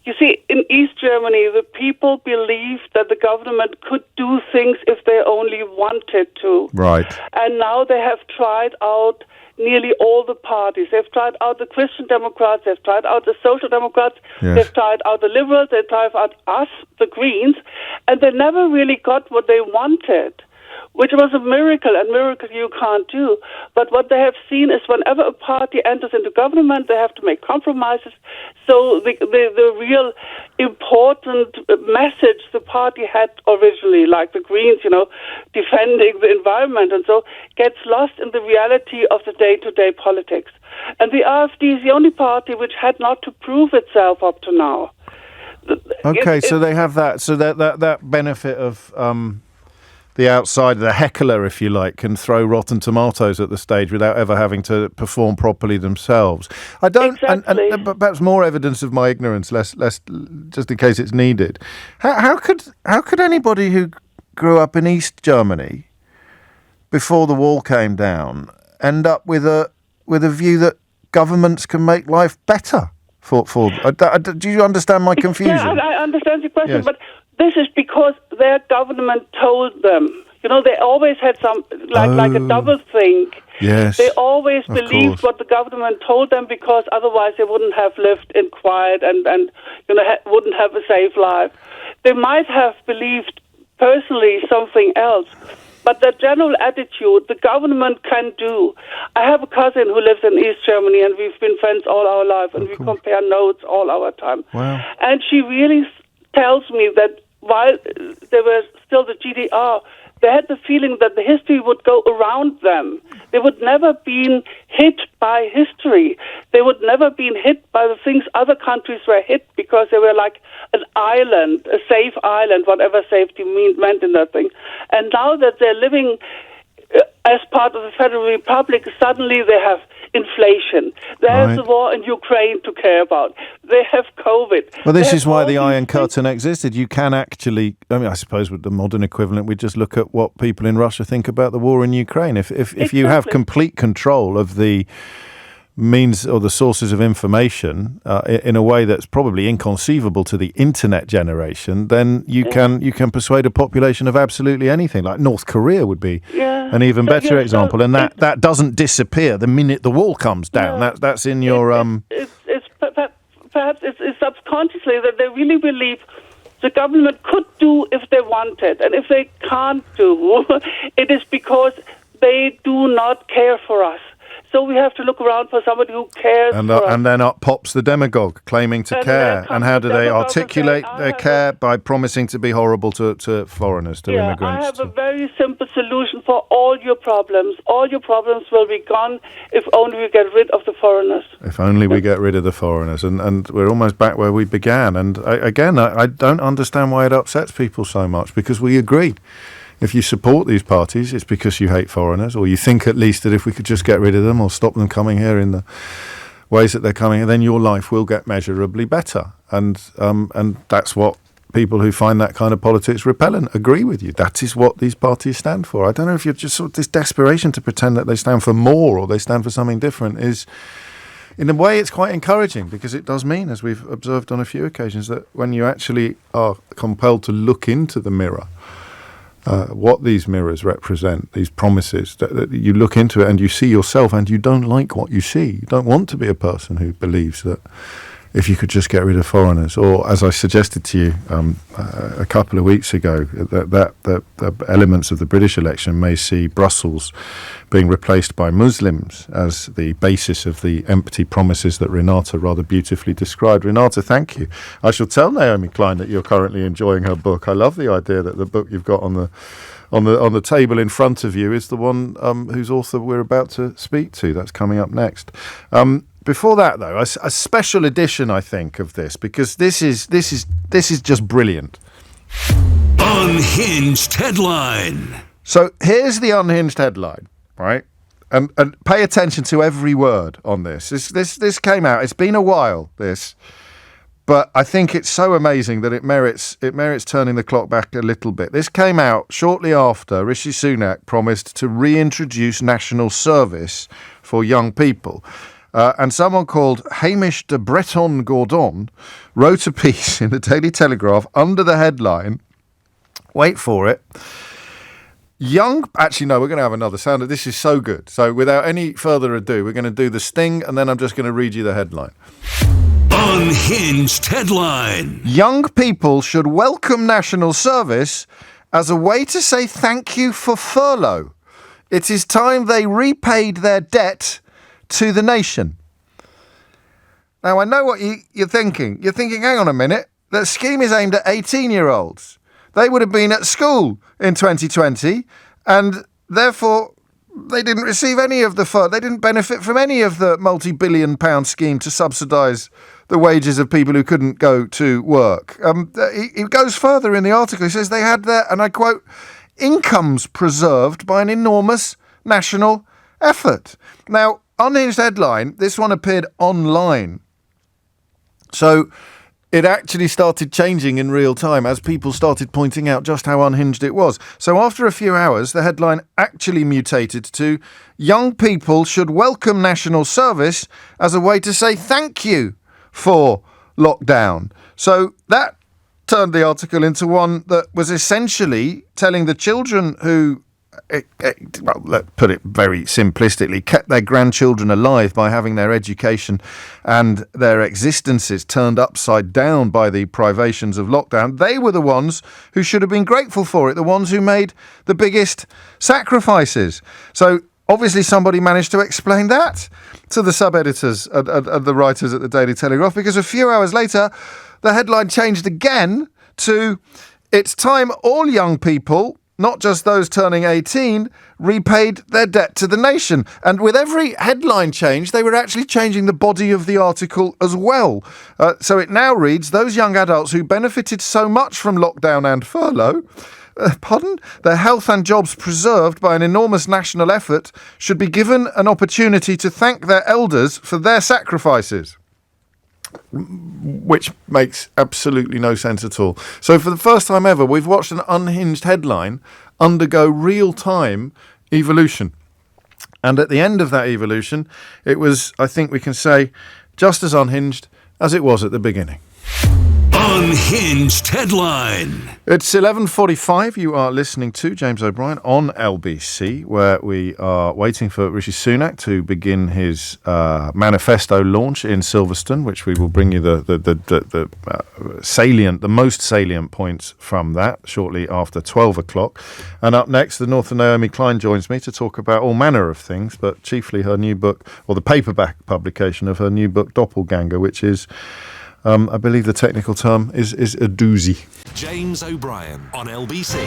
You see, in East Germany, the people believed that the government could do things if they only wanted to. Right. And now they have tried out nearly all the parties. They've tried out the Christian Democrats, they've tried out the Social Democrats, they've tried out the Liberals, they've tried out us, the Greens, and they never really got what they wanted, which was a miracle, and miracle you can't do. But what they have seen is whenever a party enters into government, they have to make compromises. So the real important message the party had originally, like the Greens, defending the environment and so, gets lost in the reality of the day-to-day politics. And the AfD is the only party which had not to prove itself up to now. Okay, so they have that. So that benefit of the outsider, the heckler, if you like, can throw rotten tomatoes at the stage without ever having to perform properly themselves. I don't, exactly. and perhaps more evidence of my ignorance, less just in case it's needed. How could anybody who grew up in East Germany before the wall came down end up with a view that governments can make life better? Do you understand my confusion? Yeah, I understand your question, yes. But this is because their government told them. They always had some, like a double think. Yes. They always believed what the government told them because otherwise they wouldn't have lived in quiet and wouldn't have a safe life. They might have believed personally something else. But the general attitude, the government can do. I have a cousin who lives in East Germany, and we've been friends all our life, and we compare notes all our time. Wow. And she really tells me that while they were still the GDR, they had the feeling that the history would go around them. They would never been hit by history. They would never been hit by the things other countries were hit because they were like an island, a safe island, whatever safety meant in that thing. And now that they're living as part of the Federal Republic, suddenly they have inflation. They have the war in Ukraine to care about. They have COVID. Well, this is why the Iron Curtain existed. You can actually, I suppose with the modern equivalent, we just look at what people in Russia think about the war in Ukraine. If you have complete control of the means or the sources of information in a way that's probably inconceivable to the internet generation, then you can persuade a population of absolutely anything. Like North Korea would be an even better example, and that doesn't disappear the minute the wall comes down. That's in your perhaps it's subconsciously that they really believe the government could do if they wanted, and if they can't do, it is because they do not care for us. So we have to look around for somebody who cares for us. And then up pops the demagogue claiming to care. And how do they articulate their care? By promising to be horrible to foreigners, to immigrants. I have a very simple solution for all your problems. All your problems will be gone if only we get rid of the foreigners. If only we get rid of the foreigners. And we're almost back where we began. And I don't understand why it upsets people so much, because we agree. If you support these parties, it's because you hate foreigners, or you think at least that if we could just get rid of them or stop them coming here in the ways that they're coming, then your life will get measurably better. And that's what people who find that kind of politics repellent agree with you. That is what these parties stand for. I don't know if you're just sort of this desperation to pretend that they stand for more or they stand for something different is, in a way, it's quite encouraging, because it does mean, as we've observed on a few occasions, that when you actually are compelled to look into the mirror, what these mirrors represent, these promises, that you look into it and you see yourself and you don't like what you see. You don't want to be a person who believes that if you could just get rid of foreigners, or as I suggested to you a couple of weeks ago, that the elements of the British election may see Brussels being replaced by Muslims as the basis of the empty promises that Renata rather beautifully described. Renata, thank you. I shall tell Naomi Klein that you're currently enjoying her book. I love the idea that the book you've got on the table in front of you is the one whose author we're about to speak to. That's coming up next. Before that, though, a special edition, I think, of this, because this is just brilliant. Unhinged headline. So here's the unhinged headline, right? And pay attention to every word on this. This came out. It's been a while, this, but I think it's so amazing that it merits turning the clock back a little bit. This came out shortly after Rishi Sunak promised to reintroduce national service for young people. And someone called Hamish de Breton Gordon wrote a piece in the Daily Telegraph under the headline, wait for it, actually, no, we're going to have another sound. This is so good. So without any further ado, we're going to do the sting, and then I'm just going to read you the headline. Unhinged headline. Young people should welcome national service as a way to say thank you for furlough. It is time they repaid their debt to the nation. Now, I know what you're thinking. You're thinking, hang on a minute, the scheme is aimed at 18-year-olds. They would have been at school in 2020, and therefore they didn't receive any of the they didn't benefit from any of the multi-billion pound scheme to subsidise the wages of people who couldn't go to work. It goes further in the article. He says they had their, and I quote, incomes preserved by an enormous national effort. Now, Unhinged headline, this one appeared online. So it actually started changing in real time as people started pointing out just how unhinged it was. So after a few hours, the headline actually mutated to young people should welcome national service as a way to say thank you for lockdown. So that turned the article into one that was essentially telling the children who, well, let's put it very simplistically, kept their grandchildren alive by having their education and their existences turned upside down by the privations of lockdown. They were the ones who should have been grateful for it, the ones who made the biggest sacrifices. So obviously somebody managed to explain that to the sub-editors and the writers at the Daily Telegraph, because a few hours later, the headline changed again to, it's time all young people, not just those turning 18, repaid their debt to the nation. And with every headline change, they were actually changing the body of the article as well. So it now reads, those young adults who benefited so much from lockdown and furlough, their health and jobs preserved by an enormous national effort, should be given an opportunity to thank their elders for their sacrifices. Which makes absolutely no sense at all. So for the first time ever, we've watched an unhinged headline undergo real-time evolution. And at the end of that evolution, it was, I think we can say, just as unhinged as it was at the beginning. Unhinged headline. It's 11:45. You are listening to James O'Brien on LBC, where we are waiting for Rishi Sunak to begin his Manifesto launch in Silverstone, which we will bring you the most salient points from that shortly after 12 o'clock. And up next, the Northern Naomi Klein joins me to talk about all manner of things, but chiefly her new book, or the paperback publication of her new book, Doppelganger, which is, I believe the technical term is a doozy. James O'Brien on LBC.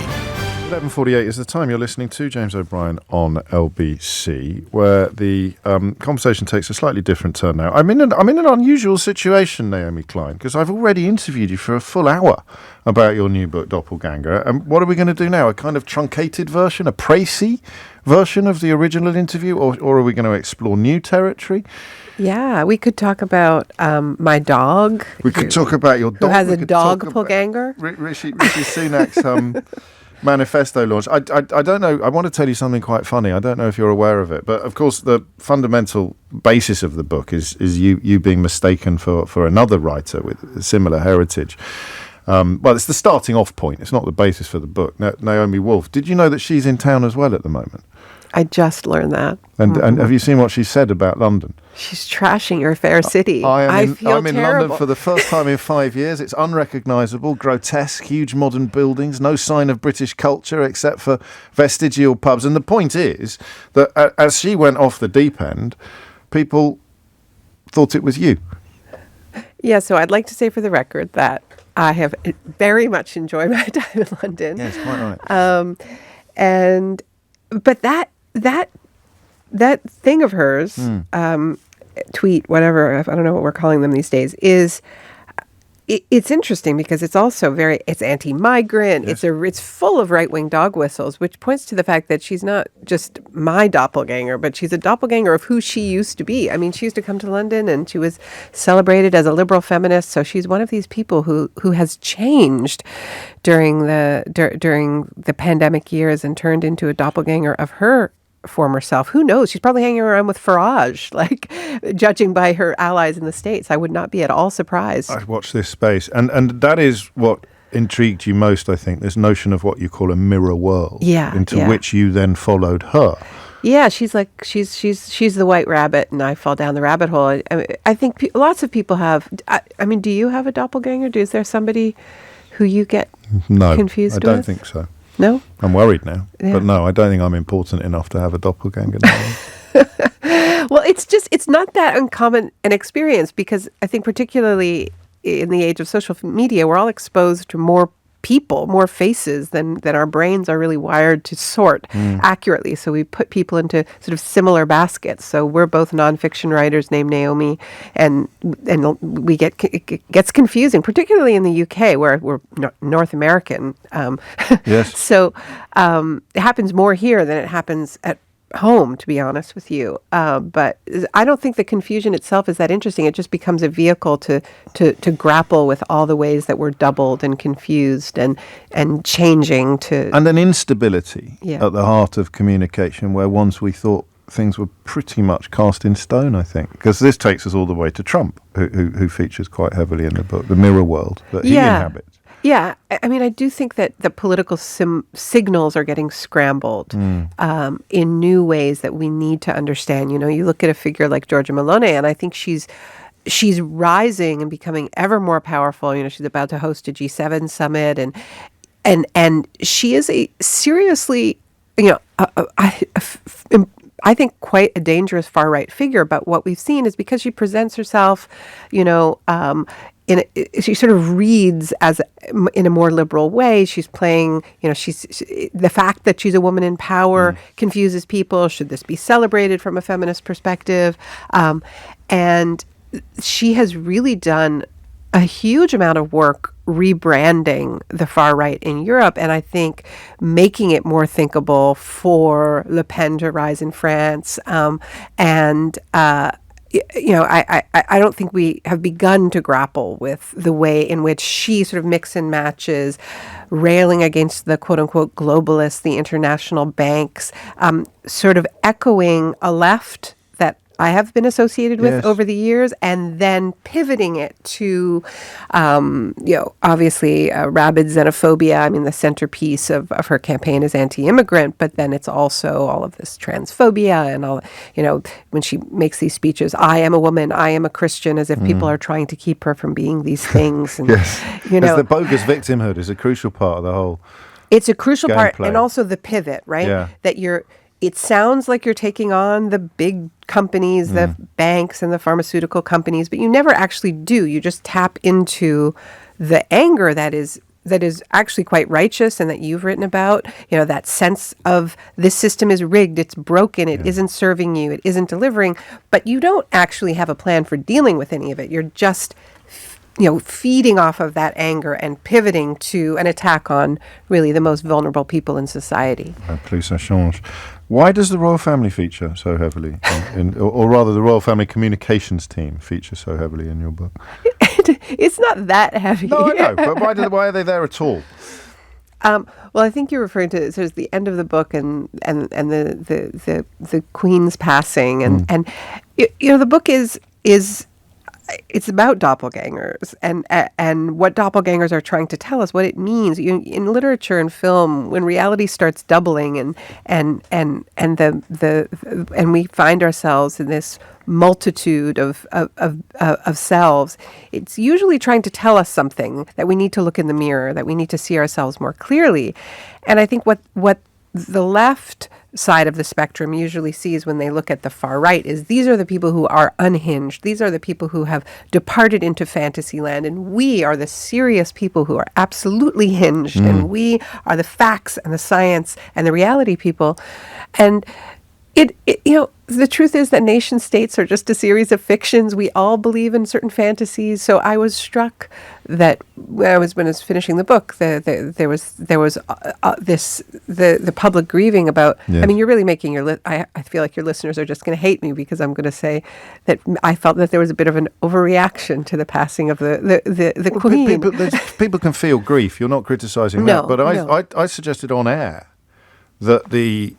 11:48 is the time. You're listening to James O'Brien on LBC, where the conversation takes a slightly different turn now. I'm in an unusual situation, Naomi Klein, because I've already interviewed you for a full hour about your new book, Doppelganger. And what are we going to do now? A kind of truncated version, a précis version of the original interview, or are we going to explore new territory? Yeah, we could talk about my dog. We could talk about your dog. Who has a doppelganger. Rishi Sunak's Manifesto launch. I don't know. I want to tell you something quite funny. I don't know if you're aware of it, but of course the fundamental basis of the book is you being mistaken for another writer with a similar heritage. Well, it's the starting off point. It's not the basis for the book. Naomi Wolf. Did you know that she's in town as well at the moment? I just learned that. And have you seen what she said about London? She's trashing your fair city. I'm in terrible. London for the first time in 5 years. It's unrecognisable, grotesque, huge modern buildings, no sign of British culture except for vestigial pubs. And the point is that as she went off the deep end, people thought it was you. Yeah, so I'd like to say for the record that I have very much enjoyed my time in London. Yes, quite right. But that thing of hers, tweet, whatever, I don't know what we're calling them these days, is it's interesting because it's also it's anti-migrant. Yes. It's full of right-wing dog whistles, which points to the fact that she's not just my doppelganger, but she's a doppelganger of who she used to be. I mean, she used to come to London and she was celebrated as a liberal feminist. So she's one of these people who has changed during the pandemic years and turned into a doppelganger of her former self. Who knows? She's probably hanging around with Farage, like, judging by her allies in the States. I would not be at all surprised. I watch this space, and that is what intrigued you most, I think, this notion of what you call a mirror world, into which you then followed her. Yeah, she's like she's the white rabbit, and I fall down the rabbit hole. I think lots of people have. I mean, do you have a doppelganger? Is there somebody who you get confused with? I don't think so. No? I'm worried now. Yeah. But no, I don't think I'm important enough to have a doppelganger now. Well, it's not that uncommon an experience, because I think particularly in the age of social media, we're all exposed to more people, more faces than our brains are really wired to sort accurately. So we put people into sort of similar baskets. So we're both nonfiction writers named Naomi, and it gets confusing, particularly in the UK where we're North American. Yes. So it happens more here than it happens at home, to be honest with you. But I don't think the confusion itself is that interesting. It just becomes a vehicle to grapple with all the ways that we're doubled and confused and changing to... And an instability Yeah. at the heart of communication, where once we thought things were pretty much cast in stone, I think. Because this takes us all the way to Trump, who features quite heavily in the book, the mirror world that he inhabits. Yeah, I mean, I do think that the political signals are getting scrambled in new ways that we need to understand. You know, you look at a figure like Giorgia Meloni, and I think she's rising and becoming ever more powerful. You know, she's about to host a G7 summit, and she is a seriously, you know, I think quite a dangerous far-right figure. But what we've seen is because she presents herself, you know, she sort of reads in a more liberal way. She's playing, you know, the fact that she's a woman in power confuses people. Should this be celebrated from a feminist perspective? And she has really done a huge amount of work rebranding the far right in Europe, and I think making it more thinkable for Le Pen to rise in France. You know, I don't think we have begun to grapple with the way in which she sort of mix and matches, railing against the quote-unquote globalists, the international banks, sort of echoing a left that I have been associated with over the years, and then pivoting it to, you know, obviously rabid xenophobia. I mean, the centerpiece of her campaign is anti-immigrant, but then it's also all of this transphobia and all, you know, when she makes these speeches, I am a woman, I am a Christian, as if people are trying to keep her from being these things. And, you know, the bogus victimhood is a crucial part of the whole. It's a crucial part, gameplay. and also the pivot, right? Yeah. That it sounds like you're taking on the big companies, the banks and the pharmaceutical companies, but you never actually do. You just tap into the anger that is actually quite righteous and that you've written about. You know, that sense of this system is rigged, it's broken, it isn't serving you, it isn't delivering, but you don't actually have a plan for dealing with any of it. You're just, you know, feeding off of that anger and pivoting to an attack on really the most vulnerable people in society. Plus ça change. Why does the royal family feature so heavily, or rather the royal family communications team feature so heavily in your book? It's not that heavy. No, I know, but why are they there at all? Well, I think you're referring to sort of the end of the book and the Queen's passing, and you know, the book is it's about doppelgangers and what doppelgangers are trying to tell us, what it means. In literature and film, when reality starts doubling and we find ourselves in this multitude of selves, it's usually trying to tell us something, that we need to look in the mirror, that we need to see ourselves more clearly. And I think what the left side of the spectrum usually sees when they look at the far right is these are the people who are unhinged. These are the people who have departed into fantasy land, and we are the serious people who are absolutely hinged, and we are the facts and the science and the reality people. And it you know, the truth is that nation states are just a series of fictions. We all believe in certain fantasies. So I was struck that when I was finishing the book, there was the public grieving about. I mean, you're really making I feel like your listeners are just going to hate me because I'm going to say that I felt that there was a bit of an overreaction to the passing of the Queen. People can feel grief. You're not criticising that, but I suggested on air that the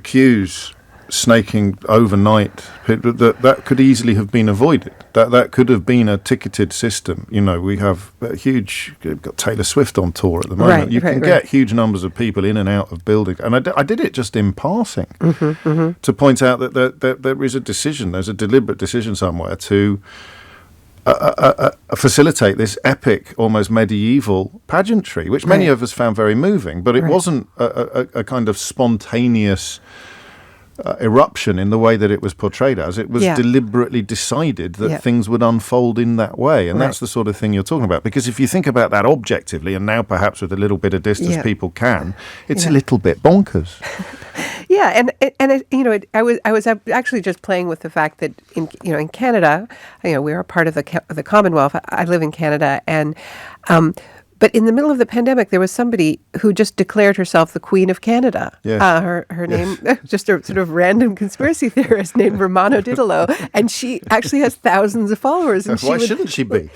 queues snaking overnight, that could easily have been avoided. That could have been a ticketed system. You know, we have we've got Taylor Swift on tour at the moment. Right, you can get huge numbers of people in and out of buildings. And I did it just in passing to point out that there is a decision, there's a deliberate decision somewhere to facilitate this epic, almost medieval pageantry, which many of us found very moving. But it wasn't a kind of spontaneous eruption in the way that it was portrayed as. It was deliberately decided that things would unfold in that way. And that's the sort of thing you're talking about. Because if you think about that objectively, and now perhaps with a little bit of distance people can, it's a little bit bonkers. Yeah, and I was actually just playing with the fact that in Canada, we are a part of the Commonwealth. I live in Canada, and but in the middle of the pandemic, there was somebody who just declared herself the Queen of Canada. Yeah. Her name, just a sort of random conspiracy theorist named Romano Didello, and she actually has thousands of followers. And why shouldn't she be?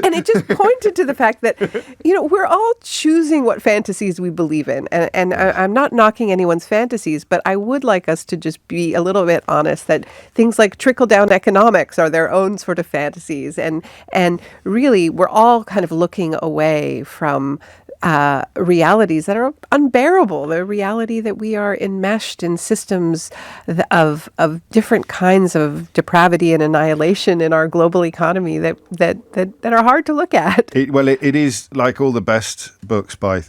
And it just pointed to the fact that, we're all choosing what fantasies we believe in. And I'm not knocking anyone's fantasies, but I would like us to just be a little bit honest that things like trickle-down economics are their own sort of fantasies. And really, we're all kind of looking away from realities that are unbearable. The reality that we are enmeshed in systems of different kinds of depravity and annihilation in our global economy that are hard to look at. It is like all the best books by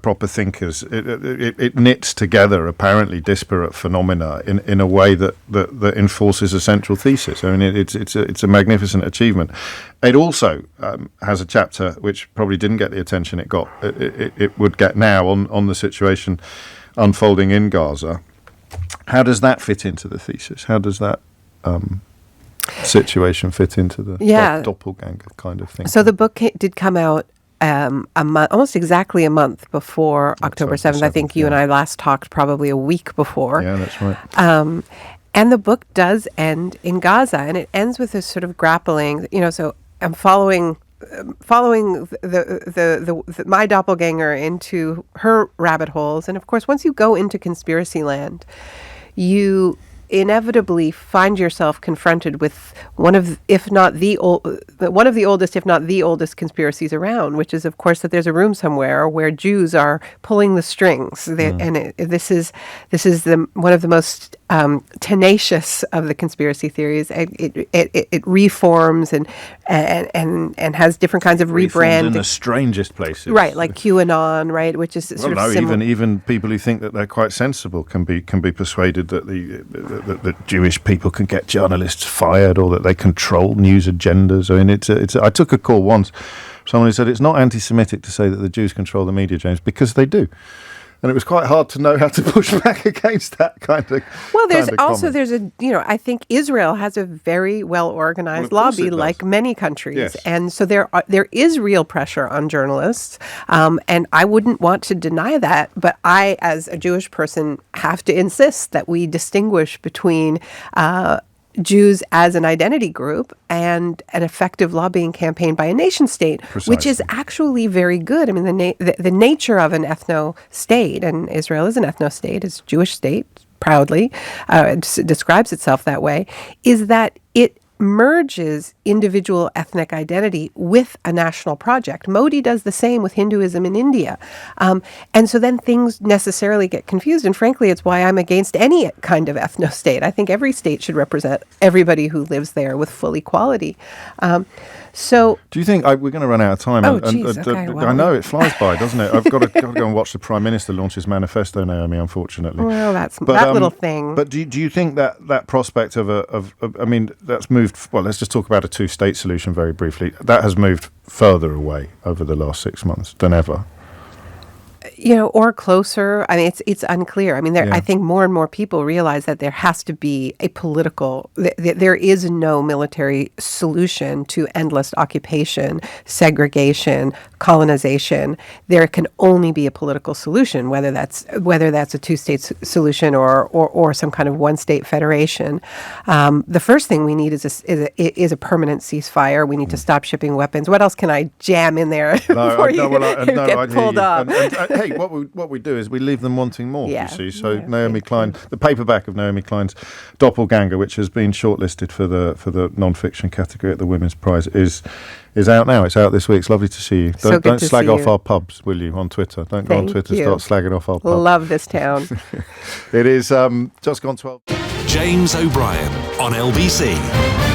proper thinkers. It knits together apparently disparate phenomena in a way that enforces a central thesis. I mean, it's a magnificent achievement. It also has a chapter which probably didn't get the attention it would get now on the situation unfolding in Gaza. How does that fit into the thesis? How does that situation fit into the doppelganger kind of thing? So the book did come out almost exactly a month before October 7th. I think you and I last talked probably a week before. Yeah, that's right. And the book does end in Gaza, and it ends with this sort of grappling. So I'm following my doppelganger into her rabbit holes, and of course, once you go into conspiracy land, you inevitably find yourself confronted with one of the oldest, if not the oldest conspiracies around, which is, of course, that there's a room somewhere where Jews are pulling the strings. And this is one of the most tenacious of the conspiracy theories. It reforms and has different kinds of rebrand in the strangest places, right? Like QAnon, right? Which is sort of similar. Even people who think that they're quite sensible can be persuaded that that Jewish people can get journalists fired or that they control news agendas. I mean, I took a call once. Someone who said it's not anti-Semitic to say that the Jews control the media, James, because they do. And it was quite hard to know how to push back against that kind of. Well, I think Israel has a very well organized lobby, like many countries, yes. And so there is real pressure on journalists, and I wouldn't want to deny that. But I, as a Jewish person, have to insist that we distinguish between Jews as an identity group and an effective lobbying campaign by a nation state, Precisely. Which is actually very good. I mean, the nature of an ethno-state, and Israel is an ethno-state, it's a Jewish state, proudly describes itself that way, is that it merges individual ethnic identity with a national project. Modi does the same with Hinduism in India. And so then things necessarily get confused. And frankly, it's why I'm against any kind of ethno-state. I think every state should represent everybody who lives there with full equality. So, do you think we're going to run out of time? I know it flies by, doesn't it? I've got to go and watch the Prime Minister launch his manifesto, Naomi. Unfortunately, well, that's that little thing. But do you think that prospect of I mean, that's moved? Well, let's just talk about a two-state solution very briefly. That has moved further away over the last 6 months than ever. Or closer. I mean, it's unclear. I mean, I think more and more people realize that there has to be a political. There is no military solution to endless occupation, segregation, colonization. There can only be a political solution, whether that's a two-state solution or some kind of one-state federation. The first thing we need is a permanent ceasefire. We need to stop shipping weapons. What else can I jam in there before you get pulled off? Hey, what we do is we leave them wanting more, you see. So Naomi Klein, the paperback of Naomi Klein's Doppelganger, which has been shortlisted for the non-fiction category at the Women's Prize, is out now. It's out this week. It's lovely to see you. Don't slag off our pubs, will you, on Twitter? Don't go on Twitter, start slagging off our pubs. Love this town. It is just gone 12. James O'Brien on LBC.